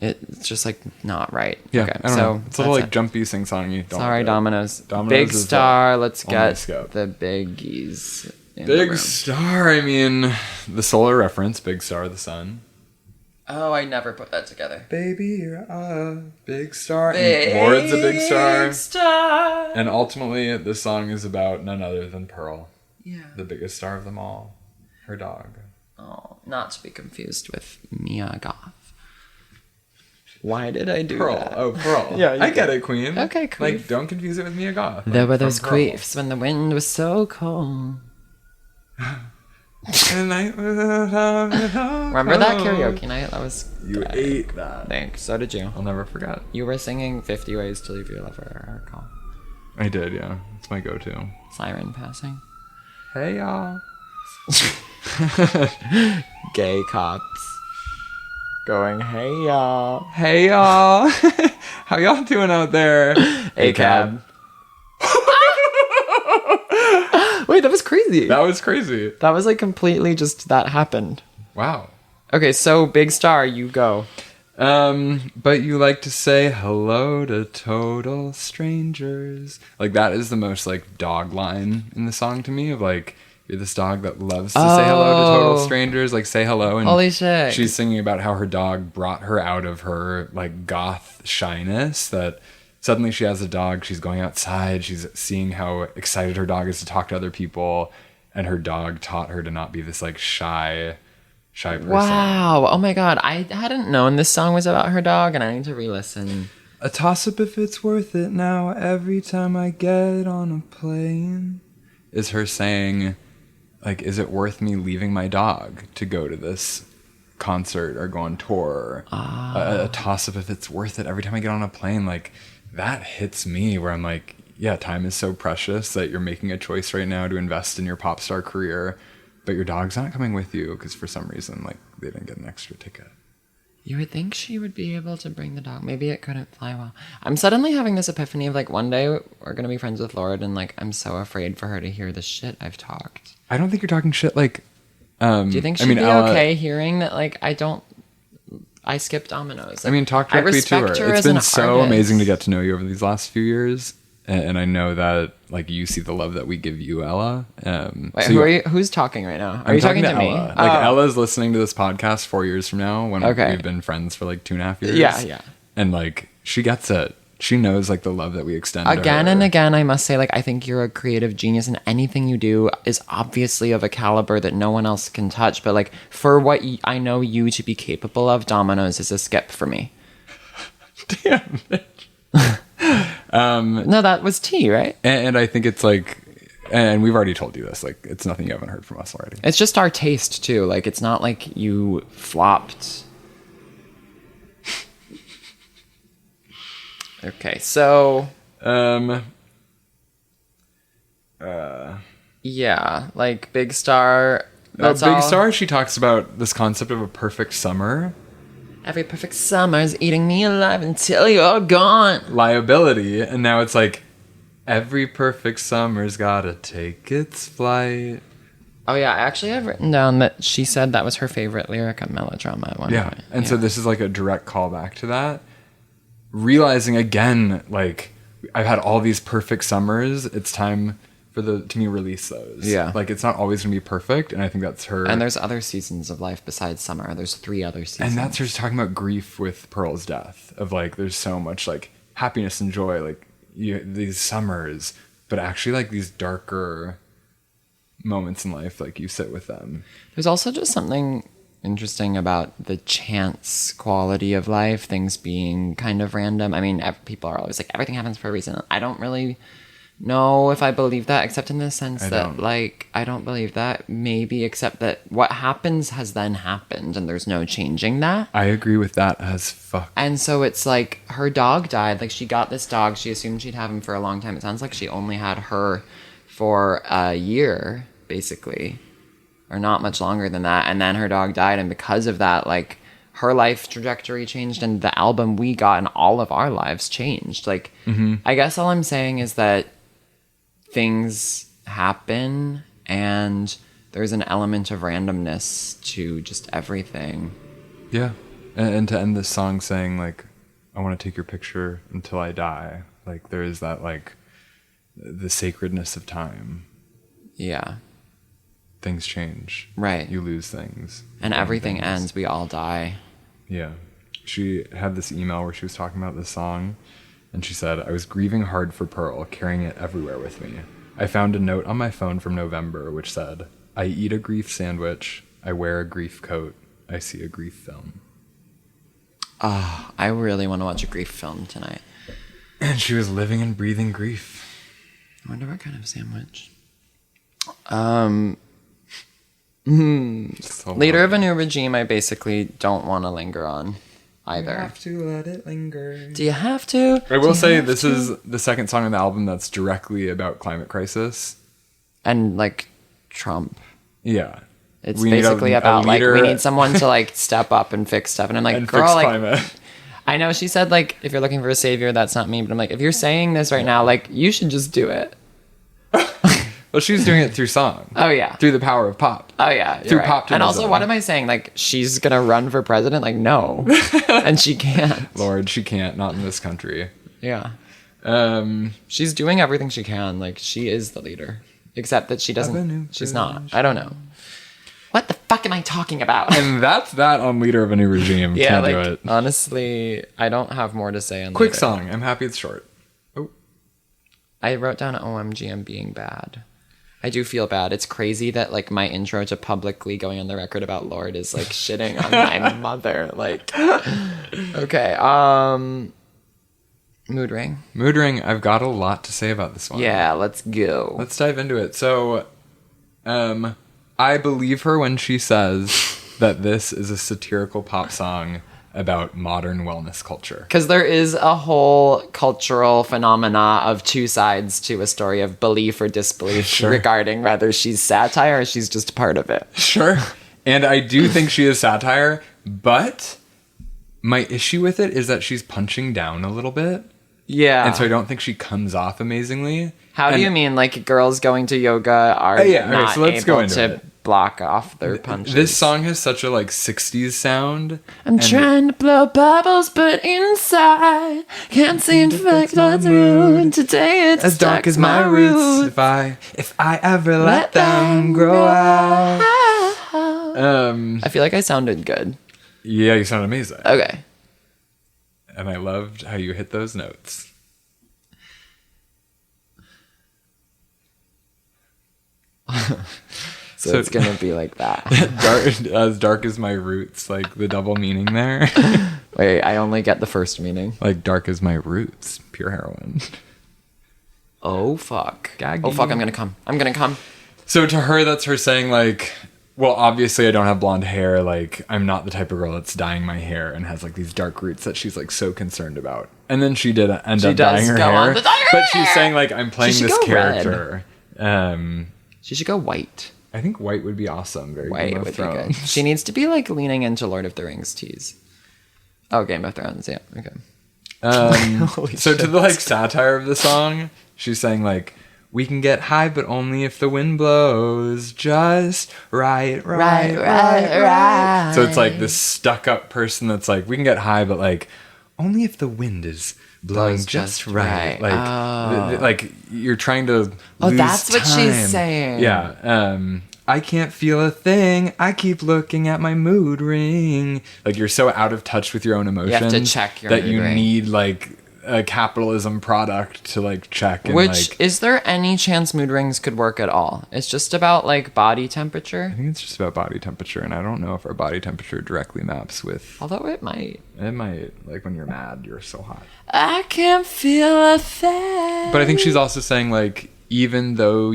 It's just like not right. Yeah. Okay, I don't know. It's a little like it. jumpy sing-songy. Sorry, Dominoes. Dominoes Big is Star. Let's on my get scope. the biggies. In the Big room. Star. I mean, the solar reference, Big Star of the Sun. Oh, I never put that together. Baby, you're a big star. And Lorde's a big star. Star. And ultimately, this song is about none other than Pearl. Yeah. The biggest star of them all. Her dog. Oh, not to be confused with Mia Goth. Why did I do Pearl. that? Oh, Pearl. Yeah, you I get get it, Queen. Okay, queef. Like, don't confuse it with Mia Goth. There like, were from those Pearl. queefs when the wind was so cold. Remember Remember that karaoke night? That was You good. ate that. Thanks. So did you. I'll never forget. You were singing 50 Ways to Leave Your Lover, I recall. I did, yeah. It's my go-to. Siren passing. Hey, y'all. Gay cops. Going, hey y'all. Hey, y'all. How y'all doing out there? A-cab. Wait, that was crazy. That was crazy. That was like completely just that happened. Wow. Okay, so Big Star, you go. But you like to say hello to total strangers. Like that is the most like dog line in the song to me of like you're this dog that loves to say hello to total strangers, like say hello. And Holy shit. She's singing about how her dog brought her out of her like goth shyness, that suddenly she has a dog, she's going outside, she's seeing how excited her dog is to talk to other people, and her dog taught her to not be this like shy person. Wow. Oh my god. I hadn't known this song was about her dog and I need to re-listen. A toss-up if it's worth it now. Every time I get on a plane, is her saying, like, is it worth me leaving my dog to go to this concert or go on tour? A toss-up if it's worth it every time I get on a plane. Like, that hits me where I'm like, yeah, time is so precious that you're making a choice right now to invest in your pop star career, but your dog's not coming with you because for some reason, like, they didn't get an extra ticket. You would think she would be able to bring the dog. Maybe it couldn't fly well. I'm suddenly having this epiphany of, like, one day we're going to be friends with Lorde, and, like, I'm so afraid for her to hear the shit I've talked. I don't think you're talking shit. Like, do you think she'd be Ella, okay hearing that, like, I skipped dominoes? Like, I mean, talk directly to her. her It's as been an so artist. amazing to get to know you over these last few years. And I know that, like, you see the love that we give you, Ella. Wait, so who's talking right now? Are I'm you talking to me? Ella. Like, Ella's listening to this podcast 4 years from now when we've been friends for, like, 2.5 years. Yeah. And, like, she gets it. She knows, like, the love that we extend Again to her. and again, I must say, like, I think you're a creative genius, and anything you do is obviously of a caliber that no one else can touch. But, like, for what I know you to be capable of, dominoes is a skip for me. Damn it. No, that was tea, right? And I think it's, like, and we've already told you this, like, it's nothing you haven't heard from us already. It's just our taste, too. Like, it's not like you flopped. Okay, so... yeah, like, Big Star... That's Big all. Star, she talks about this concept of a perfect summer. Every perfect summer's eating me alive until you're gone. Liability, and now it's like, every perfect summer's gotta take its flight. Oh, yeah, I actually have written down that she said that was her favorite lyric of Melodrama at one point. And so this is like a direct callback to that. Realizing again, like, I've had all these perfect summers, it's time for to me release those. Yeah. Like, it's not always gonna be perfect, and I think that's her. And there's other seasons of life besides summer. There's 3 other seasons. And that's her talking about grief with Pearl's death. Of, like, there's so much, like, happiness and joy, like, these summers, but actually, like, these darker moments in life, like, you sit with them. There's also just something interesting about the chance quality of life, things being kind of random. I mean, people are always like, everything happens for a reason. I don't really know if I believe that, except in the sense like, I don't believe that, maybe, except that what happens has then happened, and there's no changing that. I agree with that as fuck. And so it's like, her dog died. Like, she got this dog. She assumed she'd have him for a long time. It sounds like she only had her for a year, basically. Or not much longer than that. And then her dog died. And because of that, like, her life trajectory changed. And the album we got in all of our lives changed. Like, I guess all I'm saying is that things happen. And there's an element of randomness to just everything. Yeah. And to end this song saying, like, I want to take your picture until I die. Like, there is that, like, the sacredness of time. Yeah. Things change. Right. You lose things. And everything things. ends. We all die. Yeah. She had this email where she was talking about this song, and she said, I was grieving hard for Pearl, carrying it everywhere with me. I found a note on my phone from November which said, I eat a grief sandwich, I wear a grief coat, I see a grief film. I really want to watch a grief film tonight. And she was living and breathing grief. I wonder what kind of sandwich. So Leader of a new regime, I basically don't want to linger on either. You have to let it linger. Do you have to? I will say this is the second song on the album that's directly about climate crisis. And, like, Trump. Yeah. It's We need basically a about, like, leader we need someone to, like, step up and fix stuff. And I'm like, and girl, fix like, climate. I know she said, like, if you're looking for a savior, that's not me. But I'm like, if you're saying this right now, like, you should just do it. Well, she's doing it through song. Oh, yeah. Through the power of pop. Oh, yeah. Through Right. pop. And also, what am I saying? Like, she's going to run for president? Like, no. And she can't. Lord, she can't. Not in this country. Yeah. She's doing everything she can. Like, she is the leader. Except that she doesn't. She's not. I don't know. What the fuck am I talking about? And that's that on Leader of a New Regime. Yeah, Can't like, do it. honestly, I don't have more to say on Quick Leader. song. I'm happy it's short. Oh. I wrote down OMG, I'm being bad. I do feel bad. It's crazy that, like, my intro to publicly going on the record about Lorde is, like, shitting on my mother. Like, okay. Mood ring. Mood ring, I've got a lot to say about this one. Yeah, let's go. Let's dive into it. So, I believe her when she says that this is a satirical pop song about modern wellness culture. Because there is a whole cultural phenomena of two sides to a story of belief or disbelief Sure. regarding whether she's satire or she's just part of it. Sure. And I do think she is satire, but my issue with it is that she's punching down a little bit. Yeah. And so I don't think she comes off amazingly. How do you mean, like, girls going to yoga are yeah, okay, not so let's go able into to it. block off their punches? This song has such a like 60s sound. I'm trying to blow bubbles, but inside can't seem to fix what's through. Today it's As dark as my roots, if I ever let them grow out. I feel like I sounded good. Yeah, you sound amazing. Okay. And I loved how you hit those notes. So it's gonna be like that. As dark as my roots, like the double meaning there. Wait, I only get the first meaning. Like dark as my roots, pure heroin. Oh fuck. Gaggy. Oh fuck, I'm gonna come. So to her, that's her saying like, well, obviously I don't have blonde hair. Like I'm not the type of girl that's dyeing my hair and has like these dark roots that she's like so concerned about. And then she did end up dyeing her hair. But she's saying like, I'm playing this character. She should go white. I think white would be awesome. Very White Game of would be good. Thrones. She needs to be like leaning into Lord of the Rings tease. Oh, Game of Thrones, yeah. Okay. Holy So shit. to the like satire of the song, she's saying like, we can get high, but only if the wind blows just right. So it's like this stuck up person that's like, we can get high, but like only if the wind is blowing Blows just just right. right. Like, like you're trying to. Oh, lose that's what she's time. saying. Yeah. I can't feel a thing. I keep looking at my mood ring. Like you're so out of touch with your own emotions have to check your that mood you ring. need like a capitalism product to like check. And, Which, like, is there any chance mood rings could work at all? It's just about like body temperature? I think it's just about body temperature, and I don't know if our body temperature directly maps with. Although it might. It might, like when you're mad, you're so hot. I can't feel a thing. But I think she's also saying like, even though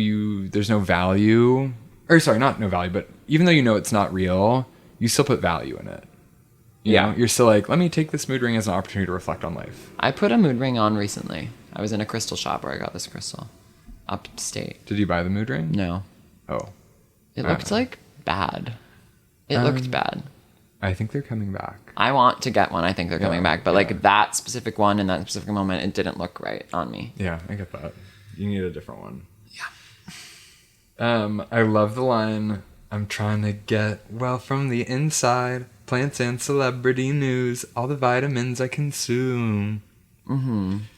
there's no value, or sorry, not no value, but even though you know it's not real, you still put value in it. You know? You're still like, let me take this mood ring as an opportunity to reflect on life. I put a mood ring on recently. I was in a crystal shop where I got this crystal. Upstate. Did you buy the mood ring? No. Oh, It looked like bad. It looked bad. I think they're coming back. I want to get one. I think they're coming back. But like that specific one in that specific moment, it didn't look right on me. Yeah, I get that. You need a different one. Yeah. I love the line, I'm trying to get well from the inside. Plants and celebrity news. All the vitamins I consume.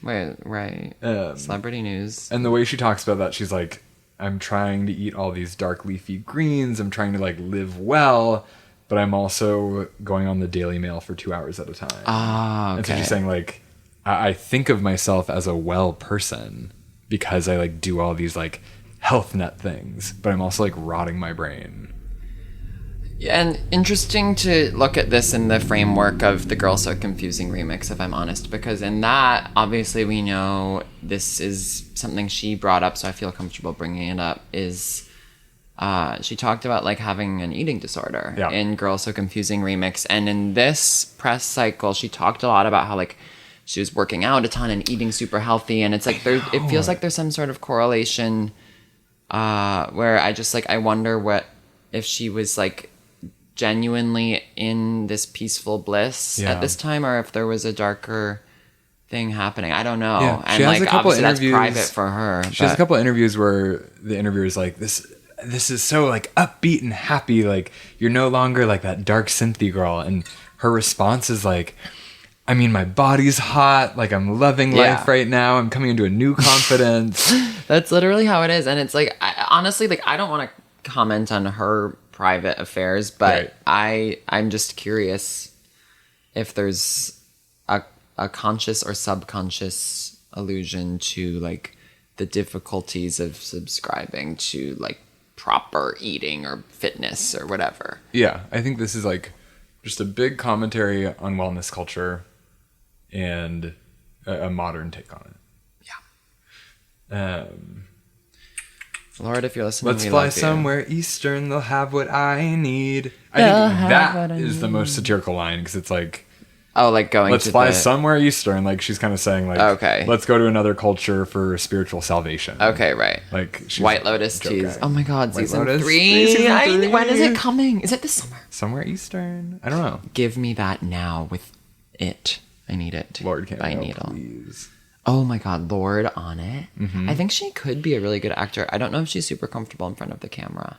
Wait, right. Celebrity news. And the way she talks about that, she's like, I'm trying to eat all these dark leafy greens. I'm trying to like live well, but I'm also going on the Daily Mail for 2 hours at a time. Ah, And so okay. she's saying like, I think of myself as a well person because I like do all these like health net things, but I'm also like rotting my brain. And interesting to look at this in the framework of the Girl So Confusing remix, if I'm honest, because in that, obviously we know this is something she brought up, so I feel comfortable bringing it up, is she talked about like having an eating disorder in Girl So Confusing remix. And in this press cycle, she talked a lot about how like she was working out a ton and eating super healthy. And it's like, it feels like there's some sort of correlation where I just like, I wonder what, if she was like, genuinely in this peaceful bliss at this time, or if there was a darker thing happening. I don't know. Yeah, And she has like a couple obviously that's interviews- private for her. She has a but- couple interviews where the interviewer's like, this is so like upbeat and happy, like you're no longer like that dark synthy girl. And her response is like, I mean, my body's hot, like I'm loving life right now, I'm coming into a new confidence. That's literally how it is. And it's like, honestly, like I don't want to comment on her private affairs, but I'm just curious if there's a conscious or subconscious allusion to like the difficulties of subscribing to like proper eating or fitness or whatever. Yeah, I think this is like just a big commentary on wellness culture and a modern take on it. Lord, if you're listening, Let's we fly love you. somewhere eastern. They'll have what I need. I think that is the most satirical line because it's like, Oh, like going let's to fly the... somewhere eastern. Like she's kind of saying like, Okay. let's go to another culture for spiritual salvation. Okay, right. Like she's White Lotus joking. tease. Oh my God, White season Lotus, 3. season 3. When is it coming? Is it this summer? Somewhere eastern. I don't know. Give me that now with it. I need it. Lorde cameo, by Needle. please. Oh my God, Lorde on it. Mm-hmm. I think she could be a really good actor. I don't know if she's super comfortable in front of the camera.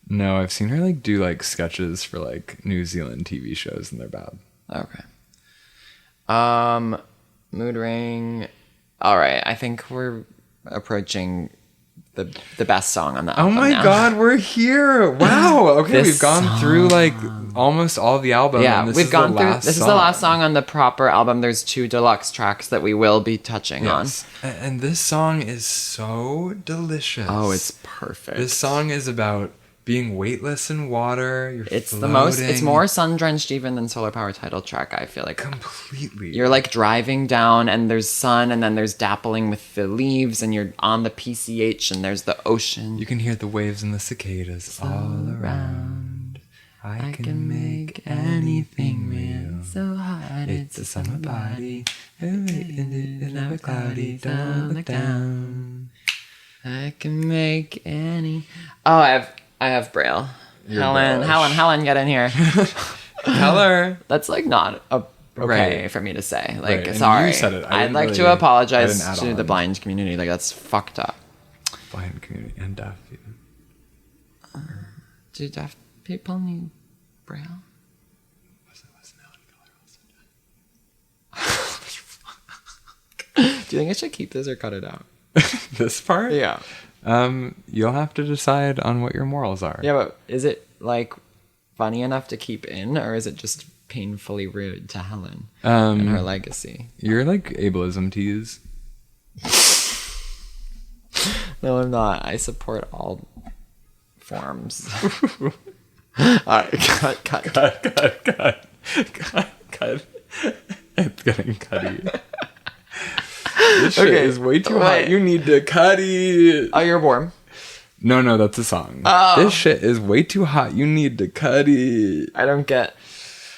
No, I've seen her like do like sketches for like New Zealand TV shows and they're bad. Okay. Mood ring. All right, I think we're approaching the best song on the Oh album my now. God, we're here! Wow. Okay, This we've gone through like almost all of the album. Yeah, and this we've is gone the through. last This is the last song on the proper album. There's 2 deluxe tracks that we will be touching Yes. And this song is so delicious. on. Oh, it's perfect. This song is about being weightless in water. You're It's floating. the most. It's more sun drenched even than Solar Power title track. I feel like completely. you're like driving down and there's sun and then there's dappling with the leaves and you're on the PCH and there's the ocean. You can hear the waves and the cicadas all around. I can make anything real. So hot, It's a summer body. It's never cloudy. Don't look down. I can make any. Oh, I have Braille. Helen, get in here. Tell her. That's like not a Okay. okay for me to say. Like, Right, and sorry. you said it. I I'd didn't like really- to I apologize didn't add to the on. blind community. Like, that's fucked up. Blind community and deaf. Do deaf people need Braille? Do you think I should keep this or cut it out? This part? Yeah. You'll have to decide on what your morals are. Yeah, but is it like funny enough to keep in, or is it just painfully rude to Helen and her legacy? You're like ableism to use. No, I'm not. I support all forms. All right, cut. Cut. It's getting cutty. This shit Okay, is way too wait. hot. You need to cutty. Oh, you're warm. No, that's a song. Oh. This shit is way too hot. You need to cutty. I don't get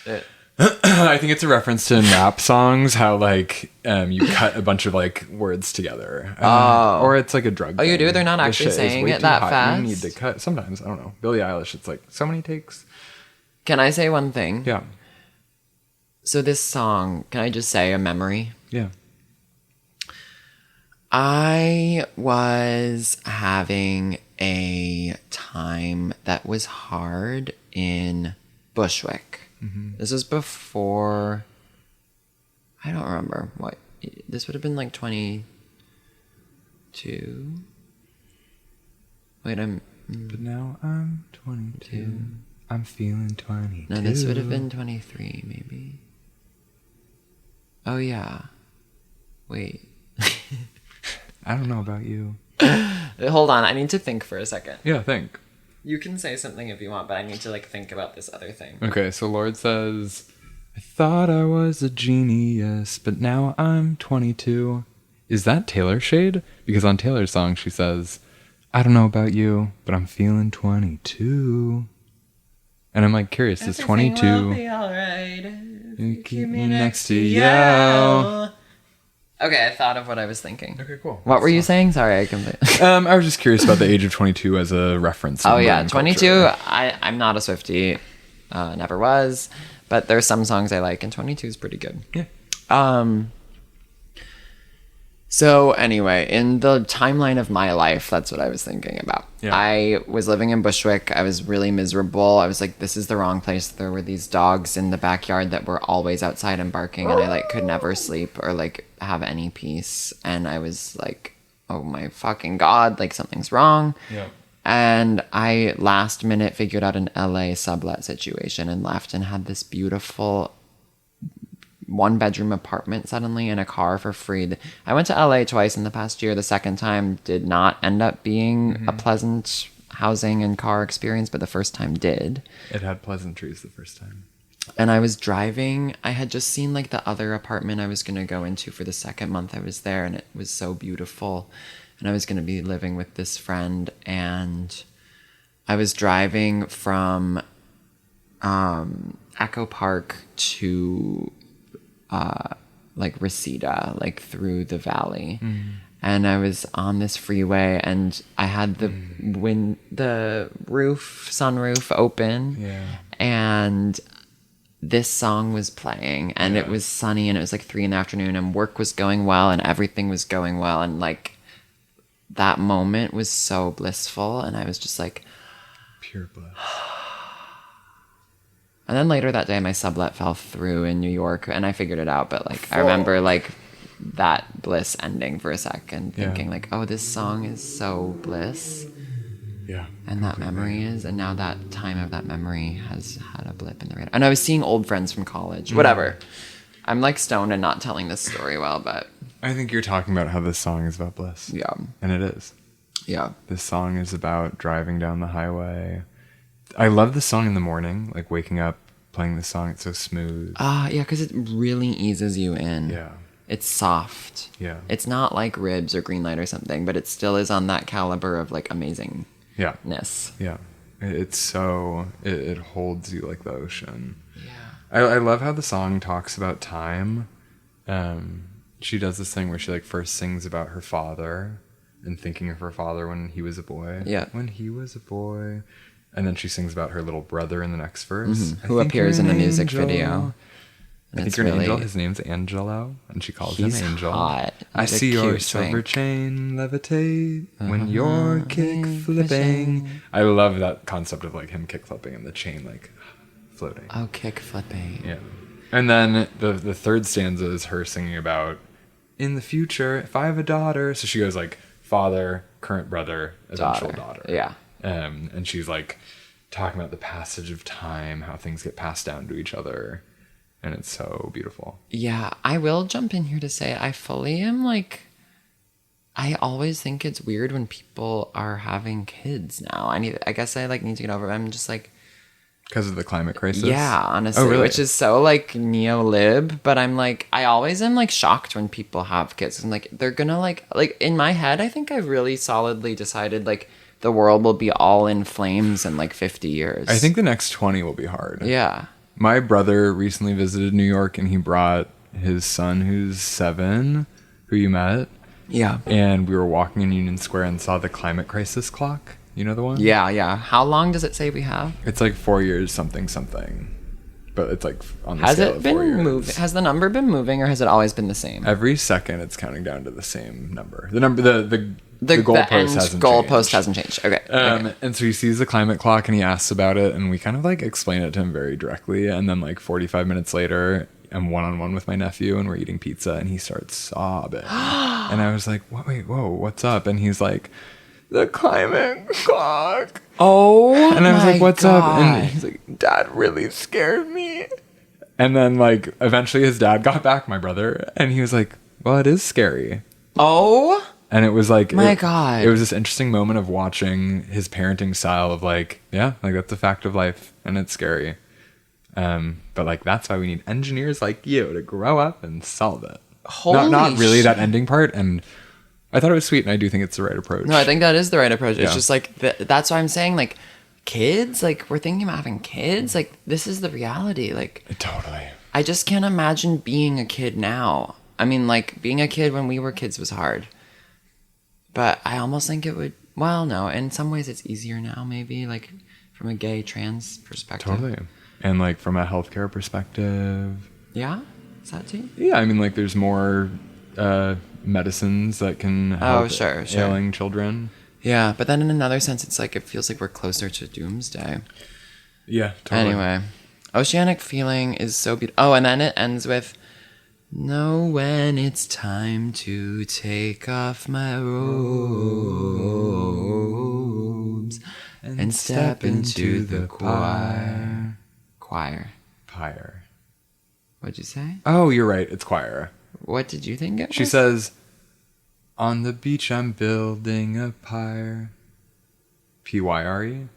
it. I think it's a reference to in rap songs how like you cut a bunch of like words together. Or it's like a drug. Oh, you thing. do? They're not This actually shit is saying way it too that hot. fast? You need to cut. Sometimes I don't know. Billie Eilish. It's like so many takes. Can I say one thing? Yeah. So this song, can I just say a memory? Yeah. I was having a time that was hard in Bushwick. This was before, I don't remember what, this would have been like 22. Wait, But now I'm 22. I'm feeling 22. no, this would have been 23 maybe. Oh yeah. Wait. I don't know about you. Hold on, I need to think for a second. Yeah, think. You can say something if you want, but I need to like think about this other thing. Okay, so Lorde says, I thought I was a genius, but now I'm 22. Is that Taylor shade? Because on Taylor's song, she says, I don't know about you, but I'm feeling 22. And I'm like curious, is 22... You keep me next to you. Okay, I thought of what I was thinking. Okay, cool. What were you saying? Sorry, I completely... I was just curious about the age of 22 as a reference. Oh number yeah, in 22. culture. I'm not a Swiftie, never was, but there's some songs I like, and 22 is pretty good. Yeah. So anyway, in the timeline of my life, that's what I was thinking about. Yeah. I was living in Bushwick. I was really miserable. I was like, this is the wrong place. There were these dogs in the backyard that were always outside and barking, and I like could never sleep or like have any peace. And I was like, oh my fucking God, like something's wrong. Yeah. And I last minute figured out an LA sublet situation and left and had this beautiful 1-bedroom apartment suddenly and a car for free. I went to LA twice in the past year. The second time did not end up being a pleasant housing and car experience, but the first time did. It had pleasantries the first time. And I was driving. I had just seen like the other apartment I was going to go into for the second month I was there, and it was so beautiful. And I was going to be living with this friend, and I was driving from Echo Park to like Reseda, like through the valley. And I was on this freeway, and I had the sunroof open. Yeah. And this song was playing, and it was sunny, and it was like 3 p.m, and work was going well, and everything was going well, and like that moment was so blissful, and I was just like, Pure bliss. and then later that day my sublet fell through in New York, and I figured it out, but like I remember like that bliss ending for a second, thinking like, oh, this song is so bliss. Yeah. And that memory is, and now that time of that memory has had a blip in the radar. And I was seeing old friends from college. Whatever. I'm like stoned and not telling this story well, but I think you're talking about how this song is about bliss. yeah. And it is. Yeah. This song is about driving down the highway. I love this song in the morning, like waking up, playing this song. It's so smooth. Yeah, because it really eases you in. Yeah. It's soft. Yeah. It's not like Ribs or Greenlight or something, but it still is on that caliber of like amazingness. Yeah. It's so, it holds you like the ocean. Yeah. I love how the song talks about time. She does this thing where she like first sings about her father and thinking of her father when he was a boy. Yeah. When he was a boy. And then she sings about her little brother in the next verse. Who appears in the music video. I think you're an angel. His name's Angelo, and she calls him He's Angel. hot. I He's a see your cute silver twink. chain levitate when you're kick flipping. I love that concept of like him kick flipping and the chain like floating. Oh, kick flipping. Yeah. And then the third stanza is her singing about in the future if I have a daughter. So she goes like father, current brother, eventual daughter. Yeah. And she's like talking about the passage of time, how things get passed down to each other. And it's so beautiful. Yeah, I will jump in here to say I fully am like, I always think it's weird when people are having kids now. I guess I like need to get over it. I'm just like, Because of the climate crisis? yeah, honestly, Oh, really? which is so like neo-lib, but I'm like, I always am like shocked when people have kids. I'm like, they're gonna like in my head, I think I've really solidly decided like the world will be all in flames in like 50 years. I think the next 20 will be hard. Yeah. My brother recently visited New York, and he brought his son, who's 7, who you met. Yeah. And we were walking in Union Square and saw the climate crisis clock. You know the one? Yeah, yeah. How long does it say we have? It's like 4 years, something. But it's like on the Has scale it of 4 been years. moving? Has the number been moving, or has it always been the same? Every second, it's counting down to the same number. The goalpost end hasn't goalpost changed. hasn't changed. Okay. Okay. And so he sees the climate clock and he asks about it, and we kind of like explain it to him very directly. And then like 45 minutes later, I'm one-on-one with my nephew and we're eating pizza, and he starts sobbing. And I was like, wait, whoa, what's up? And he's like, the climate clock. Oh, And I was like, what's up? And God. he's like, Dad really scared me. And then like eventually his dad got back, my brother, and he was like, well, it is scary. Oh, And it was like, My God. It was this interesting moment of watching his parenting style of like, yeah, like that's a fact of life and it's scary. But like, that's why we need engineers like you to grow up and solve it. Holy not really shit. that ending part. And I thought it was sweet, and I do think it's the right approach. no, I think that is the right approach. It's Yeah. just like, that's why I'm saying like kids, like we're thinking about having kids. Like this is the reality. Like Totally. I just can't imagine being a kid now. I mean, like being a kid when we were kids was hard. But I almost think it would, well, no, in some ways it's easier now, maybe, like from a gay trans perspective. Totally. And like from a healthcare perspective. Yeah? Is that too? Yeah, I mean, like there's more medicines that can help sure. ailing children. Yeah, but then in another sense, it's like it feels like we're closer to doomsday. Yeah, totally. Anyway, Oceanic Feeling is so beautiful. Oh, and then it ends with, know when it's time to take off my robes and step into the choir. Choir. Pyre. What'd you say? Oh, you're right. It's choir. What did you think it was? She says, on the beach I'm building a pyre. Pyre?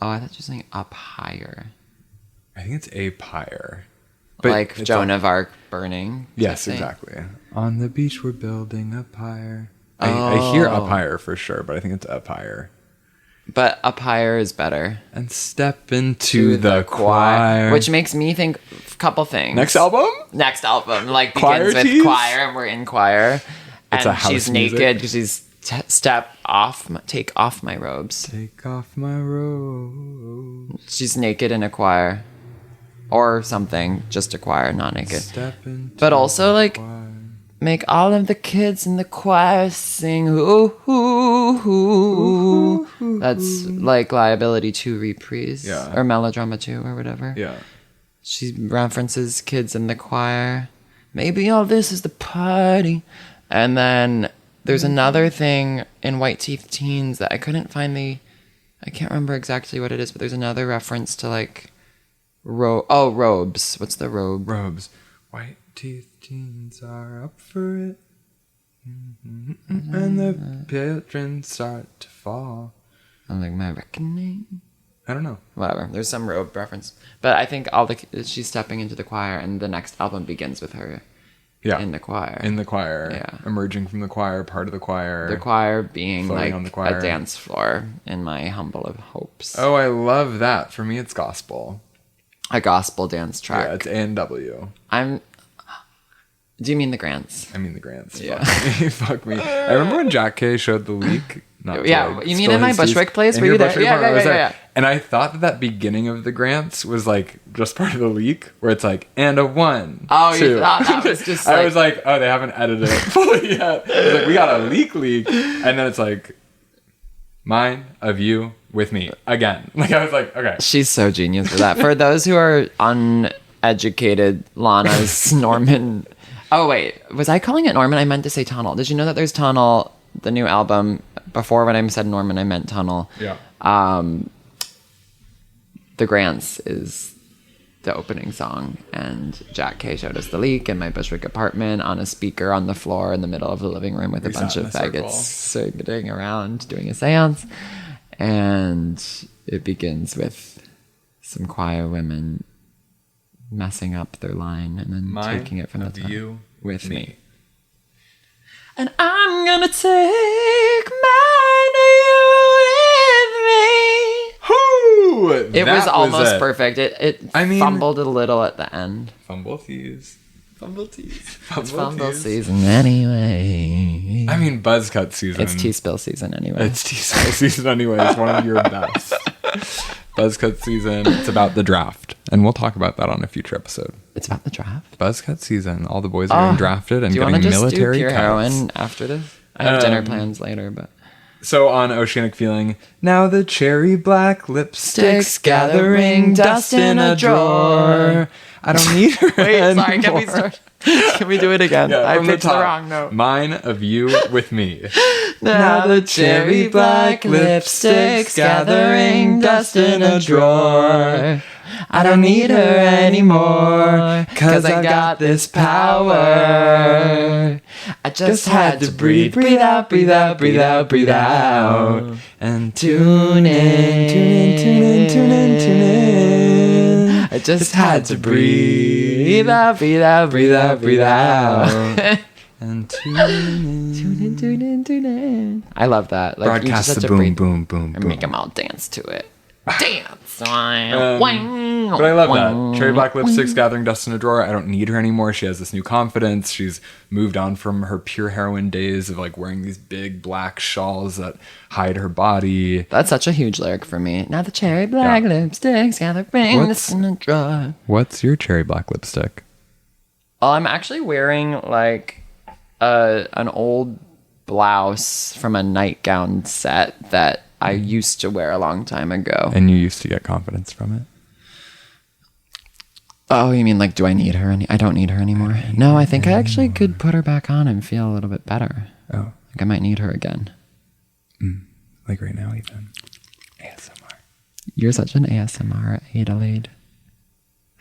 Oh, I thought you were saying up higher. I think it's a pyre. Like it's Joan of Arc burning. Yes, type thing. exactly. On the beach, we're building a pyre. I hear a pyre for sure, but I think it's a pyre. But a pyre is better. And step into the choir. Which makes me think a couple things. Next album? Like Choir begins with tease? choir, and we're in choir. It's and a house she's music. naked because she's take off my robes. Take off my robe. She's naked in a choir. Or something. Just a choir, not naked. Step into But also, like, the choir. make all of the kids in the choir sing, ooh, ooh, ooh. That's like Liability 2 reprise. Yeah. Or Melodrama 2 or whatever. Yeah. She references kids in the choir. Maybe all this is the party. And then there's another thing in White Teeth Teens that I couldn't find I can't remember exactly what it is, but there's another reference to like, robes. What's the robe? Robes. White teeth teens are up for it. And the patrons start to fall. I'm like, my reckoning. I don't know. Whatever. There's some robe reference, but I think she's stepping into the choir, and the next album begins with her. Yeah. In the choir. In the choir. Yeah. Emerging from the choir, part of the choir. The choir being Floating like on the choir. a dance floor, in my humble of hopes. Oh, I love that. For me, it's gospel. A gospel dance track. Yeah, it's A&W. Do you mean the Grants? I mean the Grants. Yeah. Fuck me. I remember when Jack K showed the leak. Not to, Yeah, like, you mean spill in my his Bushwick teas. place? In Were your you there? Bushwick Yeah, apartment, I was yeah, there. yeah. And I thought that beginning of the Grants was like just part of the leak, where it's like, and a 1, Oh, 2. you thought that was just I was like, oh, they haven't edited it fully yet. I was like, we got a leak, and then it's like, mine of you with me again. Like I was like, okay. She's so genius for that. For those who are uneducated, Lana's Norman. Oh wait, was I calling it Norman? I meant to say Tunnel. Did you know that there's Tunnel, the new album? Before when I said Norman, I meant Tunnel. Yeah. The Grants is the opening song, and Jack K showed us the leak in my Bushwick apartment on a speaker on the floor in the middle of the living room with a We bunch sat in of a circle. faggots sitting around doing a seance. And it begins with some choir women messing up their line and then Mine taking it from the of top. you With me. And I'm gonna take mine of you with me. Whoo! It was almost perfect. It I mean- fumbled a little at the end. Fumble thieves. It's fumble season anyway. I mean, Buzzcut season. It's T-spill season anyway. It's T-spill season anyway. It's one of your best. Buzzcut season. It's about the draft, and we'll talk about that on a future episode. It's about the draft. Buzzcut season. All the boys are getting drafted and Do you getting want to just military do pure cuts. heroin after this? I have dinner plans later, but So on Oceanic Feeling, now the cherry black lipsticks Sticks gathering dust in a drawer. I don't need her Sorry, can we start? Can we do it again? Yeah, I from the picked the top. wrong note. Mine of you with me. Now the cherry black lipsticks gathering dust in a drawer. I don't need her anymore, 'cause I got this power. I just had to breathe out, breathe out, breathe out, breathe out. And Tune in, tune in, tune in, tune in, tune in. I just had to breathe out, breathe out, breathe out, breathe out. And tune in. Tune in, tune in, tune in. I love that. Like, you just Broadcast have the to boom, breathe boom, boom, and boom. make them all dance to it. Dance. But I love that. Cherry black lipsticks gathering dust in a drawer. I don't need her anymore. She has this new confidence. She's moved on from her pure heroine days of like wearing these big black shawls that hide her body. That's such a huge lyric for me. Now the cherry black lipsticks gathering What's- dust in a drawer. What's your cherry black lipstick? Well, I'm actually wearing like an old blouse from a nightgown set that I used to wear a long time ago. And you used to get confidence from it. Oh, you mean like, do I need her? I don't need her anymore. No, I think I actually could put her back on and feel a little bit better. Oh, Like I might need her again. like right now even. ASMR. You're such an ASMR Adelaide.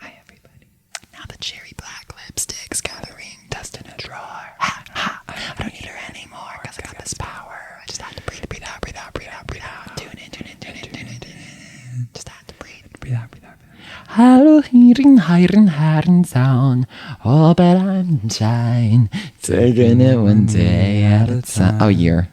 Hi, everybody. Now the cherry black lipsticks gathering dust in a drawer. Ha, ha. I don't need her anymore because I got this power. I just have to breathe, breathe out, breathe out, breathe out, breathe out. Tune in, tune in, tune in, tune in, tune in. Just have to breathe, breathe out, breathe out, breathe out. Hallo, hieren, hieren, hieren, sound. Oh, but I'm shine. Taking it one day at a time. Oh, year.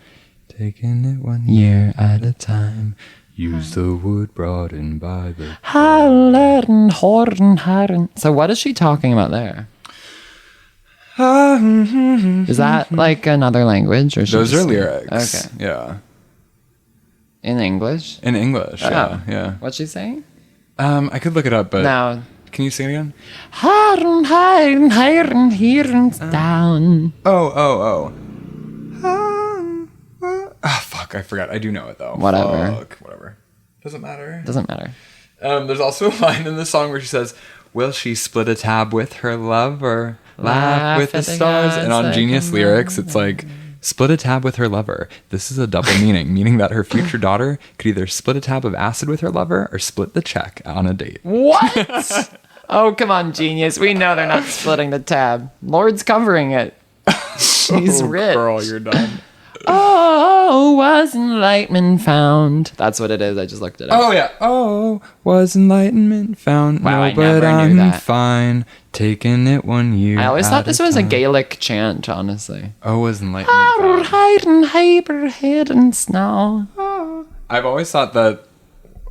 Taking it one Year at a time. Use the wood brought in by the... Hallern, horn, herren. So what is she talking about there? Is that like another language? Or Those are just- lyrics. Okay. Yeah. In English? In English, yeah, Oh. yeah. What's she saying? I could look it up, but... No. Can you sing it again? Herren, herren, herren, herren's down. Oh. Ah, fuck, I forgot. I do know it, though. Whatever. Fuck, whatever. Doesn't matter. Doesn't matter. There's also a line in the song where she says, will she split a tab with her love or laugh with the at the stars? gods And on like Genius a Lyrics, it's like, split a tab with her lover. This is a double meaning that her future daughter could either split a tab of acid with her lover or split the check on a date. What? Oh, come on, Genius. We know they're not splitting the tab. Lorde's covering it. She's rich. Girl, you're done. Oh, was enlightenment found. That's what it is. I just looked it up. Oh, yeah. Oh, was enlightenment found? Wow, no, I but never I'm knew that. fine. Taking it 1 year. I always at thought this was a time. Gaelic chant, honestly. Oh, was enlightenment found? Hiding, hyper, hidden snow. I've always thought that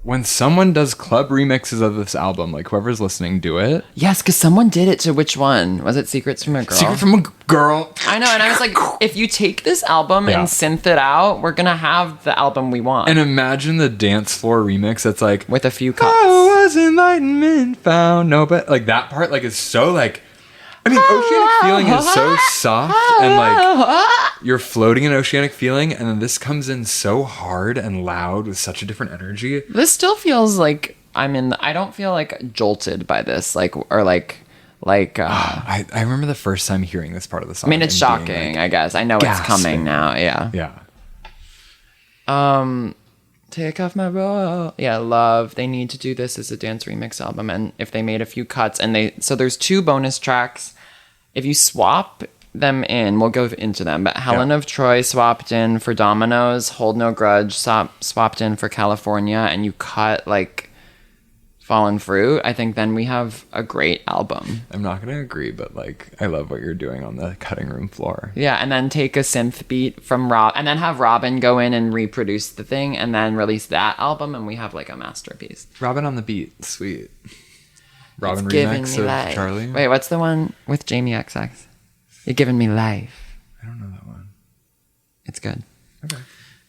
when someone does club remixes of this album, like whoever's listening, do it. Yes, because someone did it to which one? Was it Secrets from a Girl? Secret from a girl. I know, and I was like, if you take this album Yeah. and synth it out, we're gonna have the album we want. And imagine the dance floor remix that's like, with a few cuts. oh, was enlightenment found? No, but like that part like is so like, I mean, Oceanic Feeling is so soft and like you're floating in Oceanic Feeling, and then this comes in so hard and loud with such a different energy. This still feels like I don't feel like jolted by this, I I remember the first time hearing this part of the song. mean, it's and being shocking, like, I guess. I know it's gasping. coming now, yeah. yeah. Take off my robe. Yeah, Love. They need to do this as a dance remix album, and if they made a few cuts, so there's 2 bonus tracks. If you swap them in, we'll go into them, but Helen of Troy swapped in for Dominoes, Hold No Grudge swapped in for California, and you cut like Fallen Fruit, I think then we have a great album. I'm not gonna agree, but like I love what you're doing on the cutting room floor. Yeah, and then take a synth beat from Rob, and then have Robin go in and reproduce the thing, and then release that album, and we have like a masterpiece. Robin on the beat, sweet. Robin It's giving remix me of life. Charlie. Wait, what's the one with Jamie XX? You're giving me life. I don't know that one. It's good. Okay.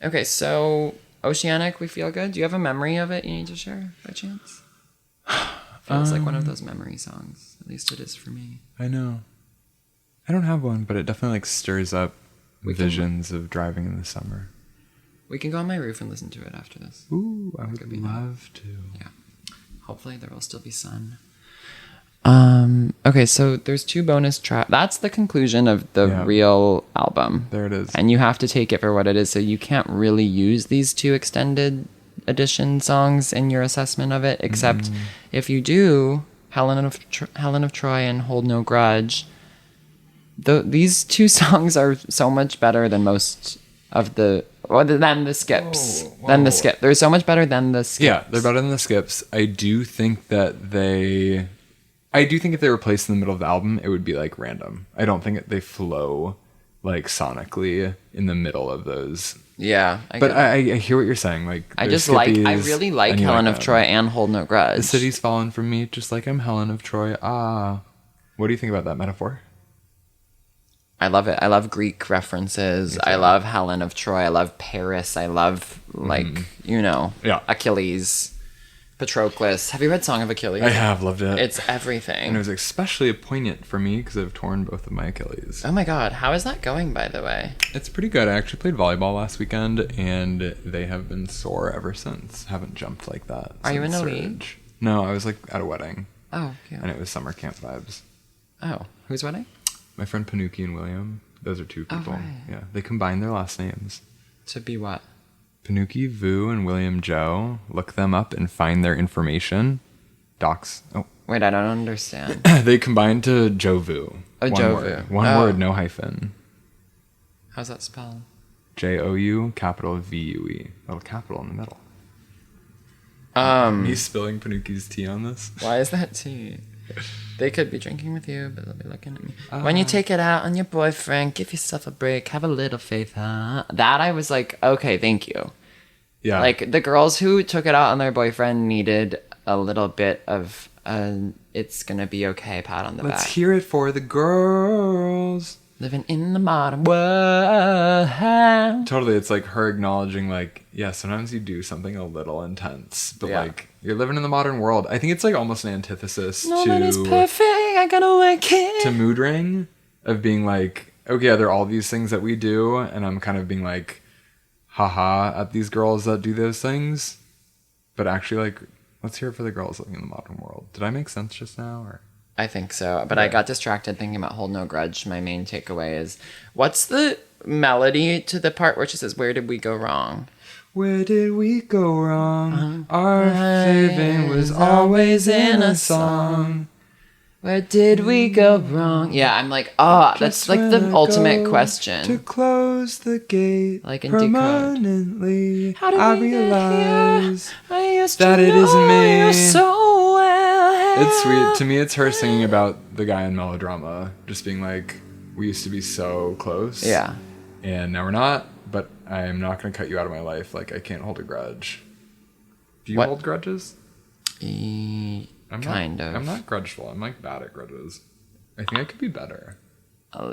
Okay, so Oceanic, we feel good. Do you have a memory of it you need to share by chance? Feels like one of those memory songs. At least it is for me. I know. I don't have one, but it definitely like stirs up We can- visions of driving in the summer. We can go on my roof and listen to it after this. Ooh, I would could be love to. Yeah. Hopefully there will still be sun. Okay, so there's 2 bonus tracks. That's the conclusion of the Yeah. real album. There it is. And you have to take it for what it is. So you can't really use these 2 extended edition songs in your assessment of it, except if you do Helen of Troy and Hold No Grudge. These 2 songs are so much better than most of than the skips. Whoa, Than the whoa. skip. They're so much better than the skips. Yeah, they're better than the skips. I do think if they were placed in the middle of the album, it would be like random. I don't think they flow like sonically in the middle of those. Yeah. But I hear what you're saying. Like I there's just I skippies, really like and you Helen of them. Troy and Hold No Grudge. The city's fallen from me, just like I'm Helen of Troy. Ah, what do you think about that metaphor? I love it. I love Greek references. I love Helen of Troy. I love Paris. I love Yeah. Achilles, Patroclus. Have you read Song of Achilles? I have loved it. It's and everything. it was especially poignant for me because I've torn both of my Achilles. Oh my god, how is that going, by the way? It's pretty good. I actually played volleyball last weekend, and they have been sore ever since. Haven't jumped like that. Are you in since a surge. league? No, I was like at a wedding, Oh, cute. and it was summer camp vibes. Oh, whose wedding? My friend Panuki and William, those are 2 Oh, people. right. Yeah, they combined their last names. To be what? Panuki, Vu, and William Joe. Look them up and find their information. Docs. Oh, Wait, I don't understand. they combined to Joe Vu. Oh, One Joe word. Vu. One Oh. word, no hyphen. How's that spelled? Jou, capital Vue. Little capital in the middle. Me spilling Panuki's tea on this. Why is that tea? They could be drinking with you, but they'll be looking at me. When you take it out on your boyfriend, give yourself a break. Have a little faith, huh? That I was like, okay, thank you. Yeah. Like, the girls who took it out on their boyfriend needed a little bit of it's gonna be okay pat on the Let's back. hear it for the girls. Living in the modern world. Totally, it's like her acknowledging, like, yeah, sometimes you do something a little intense, but Yeah. like, you're living in the modern world. I think it's like almost an antithesis Nobody's to perfect, I gotta work it. to Mood Ring, of being like, okay, yeah, there are all these things that we do, and I'm kind of being like, haha, at these girls that do those things, but actually, like, let's hear it for the girls living in the modern world. Did I make sense just now, or? I think so, but I got distracted thinking about Hold No Grudge. My main takeaway is, what's the melody to the part where she says, where did we go wrong? Where did we go wrong? Our saving was always in a song. Where did we go wrong? Yeah, I'm like, that's Just like when the I ultimate go question. To close the gate Like in Decode. permanently, How did I we get realize here? I used that to it isn't know me. you so well. it's sweet. To me, it's her singing about the guy in Melodrama, just being like, we used to be so close. Yeah. And now we're not, but I'm not going to cut you out of my life. Like, I can't hold a grudge. Do you What? hold grudges? Kind of. I'm not grudgeful. I'm like bad at grudges. I think I could be better.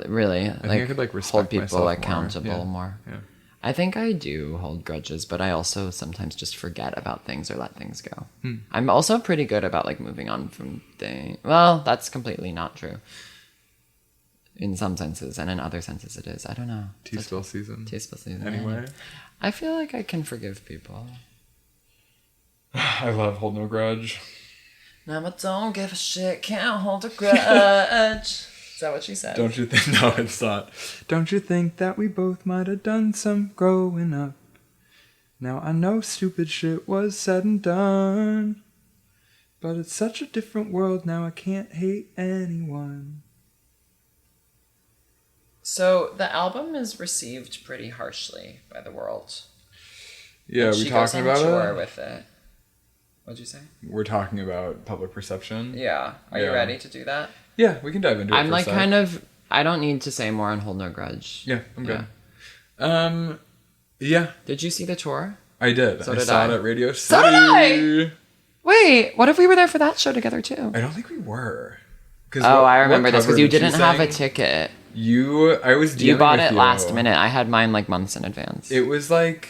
Really? I think I could like respect hold people myself more. accountable more. Yeah. I think I do hold grudges, but I also sometimes just forget about things or let things go. I'm also pretty good about like moving on from things. Well, that's completely not true. In some senses, and in other senses it is. I don't know. Tea spill season. Tea spill season. Anyway. I feel like I can forgive people. I love Hold No Grudge. Now I don't give a shit, can't hold a grudge. Is that what she said? Don't you think? No, it's not. Don't you think that we both might have done some growing up? Now I know stupid shit was said and done, but it's such a different world now. I can't hate anyone. So the album is received pretty harshly by the world. Yeah, And we she goes talking on about tour it? with it. What'd you say? We're talking about public perception. Yeah. Are you Yeah. ready to do that? Yeah, we can dive into it. I'm for like a sec. kind of. I don't need to say more on Hold No Grudge. Yeah, I'm good. Yeah, Did you see the tour? I did. So I did saw I. it at Radio City. So did I! Wait, what if we were there for that show together too? I don't think we were. Oh, I remember this because you did didn't have a ticket. I was You DMing bought with it you. last minute. I had mine like months in advance. It was like,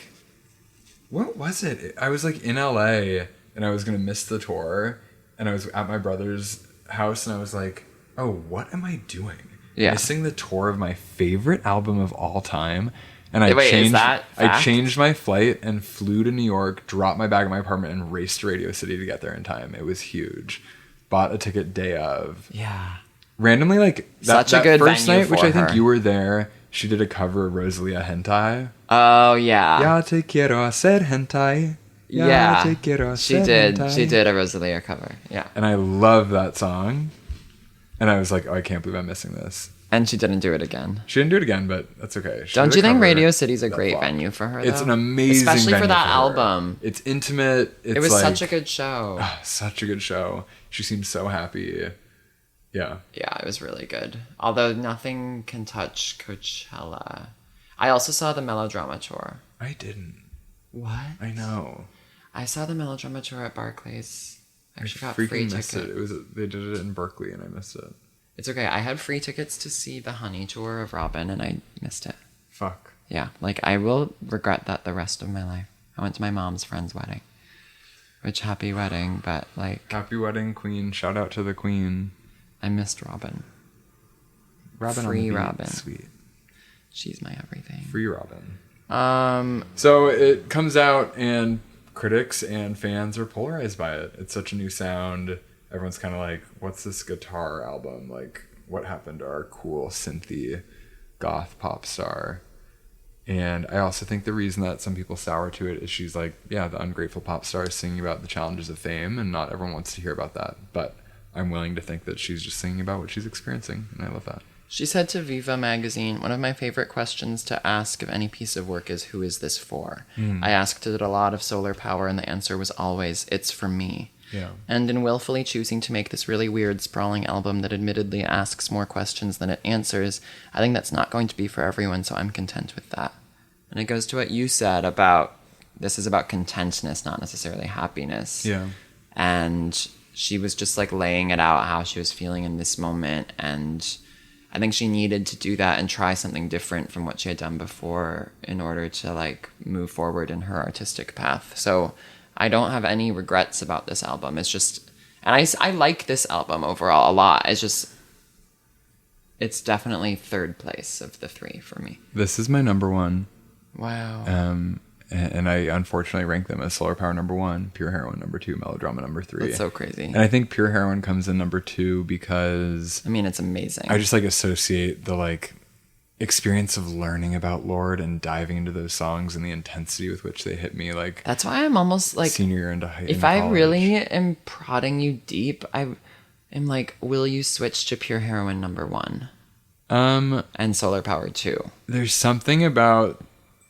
what was it? I was like in LA and I was gonna miss the tour, and I was at my brother's house and I was like, oh, what am I doing? Yeah. Missing the tour of my favorite album of all time. And I Wait, is changed. that I fact? changed my flight and flew to New York, dropped my bag at my apartment, and raced to Radio City to get there in time. It was huge. Bought a ticket day of. Yeah. Randomly, like that, Such a good first venue night, which for I think her. you were there. She did a cover of Rosalia Hentai. Oh yeah. Ya te quiero hacer hentai. Ya Yeah. te quiero She hacer did. hentai. She did a Rosalia cover. Yeah. And I love that song. And I was like, oh, I can't believe I'm missing this. And she didn't do it again. She didn't do it again, but that's okay. She Don't did a you think cover Radio City's a that great flopped. venue for her? It's though? an amazing especially for venue that her. album. It's intimate. It's It was like, such a good show. such a good show. She seemed so happy. Yeah. Yeah, it was really good. Although nothing can touch Coachella. I also saw the Melodrama tour. I didn't. What? I know. I saw the Melodrama tour at Barclays. I I actually got freaking free missed tickets. They did it in Berkeley and I missed it. It's okay. I had free tickets to see the Honey tour of Robin and I missed it. Fuck. Yeah, like I will regret that the rest of my life. I went to my mom's friend's wedding. Which, happy wedding, but like Happy wedding, Queen. Shout out to the Queen. I missed Robin. Robin Free on the beat. Robin. Sweet. She's my everything. Free Robin. Um, So it comes out and critics and fans are polarized by it. It's such a new sound. Everyone's kind of like, what's this guitar album? Like, what happened to our cool synthy goth pop star? And I also think the reason that some people sour to it is she's like, yeah, the ungrateful pop star is singing about the challenges of fame, and not everyone wants to hear about that. But I'm willing to think that she's just singing about what she's experiencing, and I love that. She said to Viva magazine, one of my favorite questions to ask of any piece of work is, who is this for? I asked it a lot of solar power, and the answer was always, it's for me. Yeah. And in willfully choosing to make this really weird, sprawling album that admittedly asks more questions than it answers, I think that's not going to be for everyone, so I'm content with that. And it goes to what you said about, this is about contentness, not necessarily happiness. Yeah. And she was just like laying it out how she was feeling in this moment, and I think she needed to do that and try something different from what she had done before in order to like move forward in her artistic path. So I don't have any regrets about this album. It's just, and I like this album overall a lot. It's just, it's definitely third place of the three for me. This is my number one. Wow. And I unfortunately rank them as Solar Power number 1, Pure Heroine number 2, Melodrama number 3. That's so crazy. And I think Pure Heroine comes in number 2 because I mean, it's amazing. I just like associate the like experience of learning about Lorde and diving into those songs and the intensity with which they hit me. Like That's why I'm almost like, senior year into high. if I really am prodding you deep, I am like, will you switch to Pure Heroine number 1 and Solar Power 2? There's something about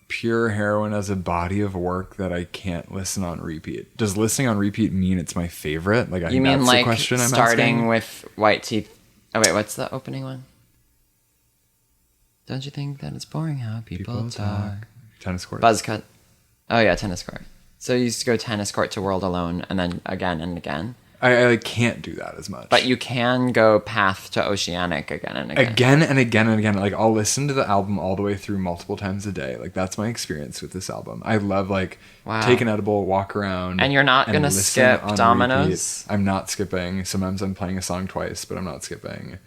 Pure Heroine as a body of work that I can't listen on repeat. Does listening on repeat mean it's my favorite? Like, You mean that's like the question I'm starting asking? with White Teeth? Oh wait, what's the opening one? Don't you think that it's boring how people talk? Tennis court. Buzzcut. Oh yeah, tennis court. So you used to go tennis court to World Alone, and then again and again. I like, can't do that as much. But you can go Path to Oceanic again and again. Again and again and again. Like, I'll listen to the album all the way through multiple times a day. Like, that's my experience with this album. I love, like, take an edible, walk around. And you're not gonna listen skip on Dominoes? repeat. I'm not skipping. Sometimes I'm playing a song twice, but I'm not skipping.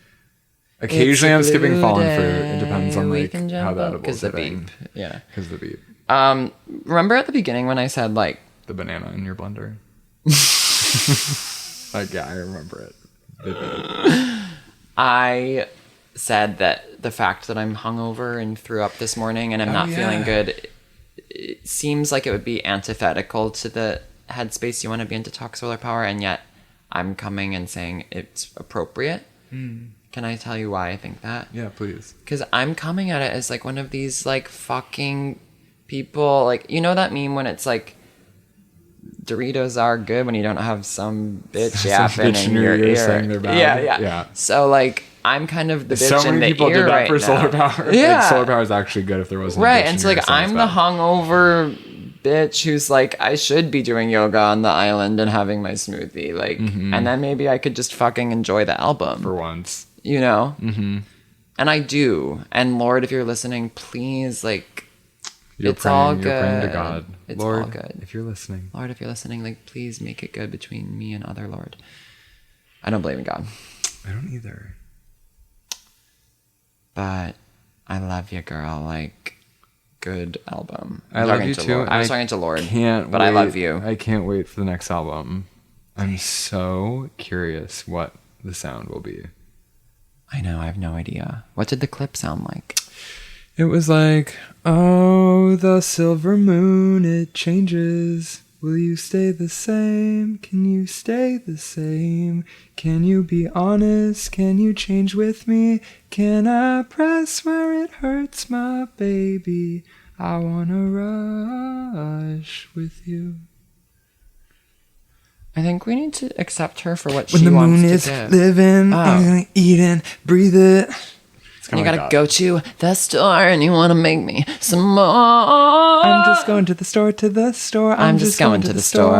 Occasionally I'm skipping Fallen Fruit. It depends on, like, how the edible is the hitting. beep. Yeah. Because the beep. Remember at the beginning when I said, like... The banana in your blender. Like, yeah, I remember it. I said that the fact that I'm hungover and threw up this morning and I'm not feeling good, it seems like it would be antithetical to the headspace you want to be in to talk solar power, and yet I'm coming and saying it's appropriate. Can I tell you why I think that? Yeah, please. Because I'm coming at it as like one of these like fucking people, like, you know that meme when it's like, Doritos are good when you don't have some bitch yapping in your ear. Saying they're bad. Yeah. So like, I'm kind of the bitch So in many the people ear did that right for now. Solar Power. Yeah. Like, Solar Power is actually good if there wasn't a Right, bitch and in so your like, ear saying I'm it's the bad. hungover bitch who's like, I should be doing yoga on the island and having my smoothie, like, and then maybe I could just fucking enjoy the album For once. you know. And I do. And Lorde, if you're listening, please, like, You're it's all good. You're praying to God. It's Lord, all good. if you're listening. Lorde, if you're listening, like, please make it good between me and other Lorde. I don't believe in God, I don't either. but I love you, girl. Like, good album. I love you too. I was talking to Lorde, Can't but wait. I love you. I can't wait for the next album. I'm so curious what the sound will be. I know, I have no idea. What did the clip sound like? It was like, oh, the silver moon, it changes. Will you stay the same? Can you stay the same? Can you be honest? Can you change with me? Can I press where it hurts, my baby? I wanna rush with you. I think we need to accept her for what When she the wants moon to is do. living, I'm gonna eat and breathe it. It's And you kinda gotta like go to the store and you wanna make me some more. I'm just going to the store, to the store. I'm just going to the store.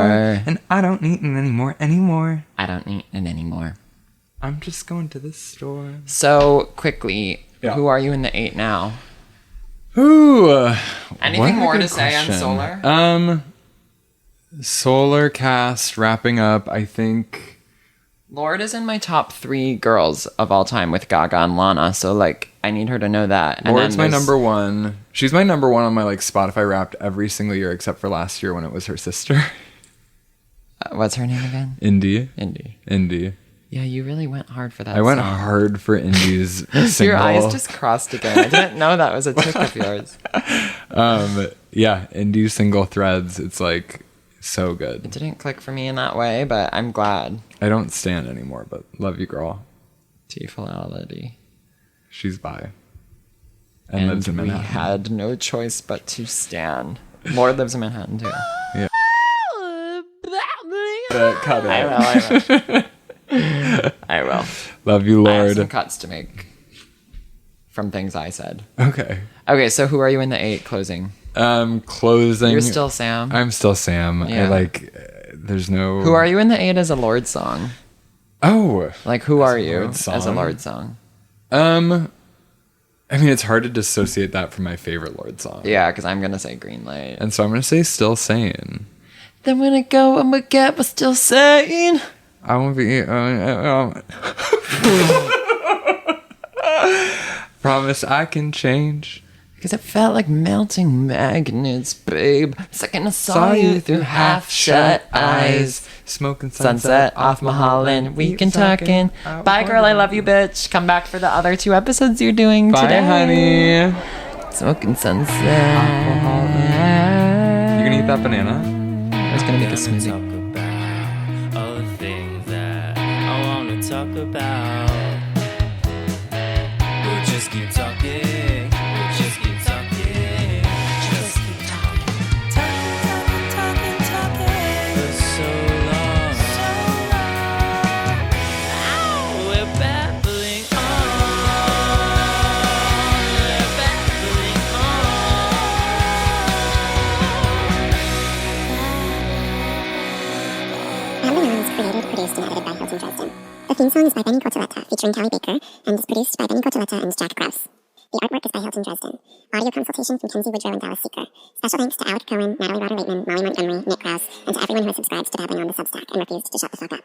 And I don't need it anymore. I don't need it anymore. I'm just going to the store. So, quickly, Yeah. who are you in the 8 now? Ooh. Anything what a more good to say on question. Solar? Solar cast wrapping up, I think. Lorde is in my top 3 girls of all time with Gaga and Lana, so, like, I need her to know that. And Lorde's then my there's- number 1. She's my number 1 on my like Spotify Wrapped every single year except for last year when it was her sister. What's her name again? Indie. Indie. Yeah, you really went hard for that I went song. hard for Indie's single. Your eyes just crossed again. I didn't know that was a trick of yours. Yeah, Indie's single Threads. It's like so It good. didn't click for me in that way, but I'm glad. I don't stand anymore, but love you, girl. T-Fidelity. She's bi. And lives in we Manhattan. had no choice but to stan. Lorde lives in Manhattan too. Yeah. Cut it. I will. I will. Love you, I have some Lorde. cuts to make from things I said. Okay. Okay, so who are you in the 8 closing? Closing. You're still Sam. I'm still Sam. Yeah. I like. There's no. Who are you in the 8 as a Lorde song? Oh. Like, who As are a you Lorde as a song? Lorde song? I mean, it's hard to dissociate that from my favorite Lorde song. Yeah, because I'm gonna say Green Light. And so I'm gonna say Still Sane. Then when I go, I'm gonna get, but still sane. I won't be. Promise I can change. Because it felt like melting magnets, babe. Second I saw you through half-shut eyes. Smoking Sunset off Mulholland, we can talkin'. Bye, girl, I love you, bitch. Come back for the other 2 episodes you're doing Bye, today. honey. Smoking sunset. You gonna eat that banana? I was gonna make a Gonna smoothie. talk about all the things that I wanna talk about. We'll just keep talking. We'll just keep talking. Just keep talking. Talking for so long. Oh, we're babbling on. We're babbling Lordalian is created, produced, and edited by Hilton Dresden. The theme song is by Benny Cortoletta, featuring Callie Baker, and is produced by Benny Cortoletta and Jack Krause. The artwork is by Hilton Dresden. Audio consultation from Kenzie Woodrow and Dallas Seeker. Special thanks to Alec Cohen, Natalie Rotter-Waitman, Molly Montgomery, Nick Krause, and to everyone who has subscribed to Babbling on the Substack and refused to shut the fuck up.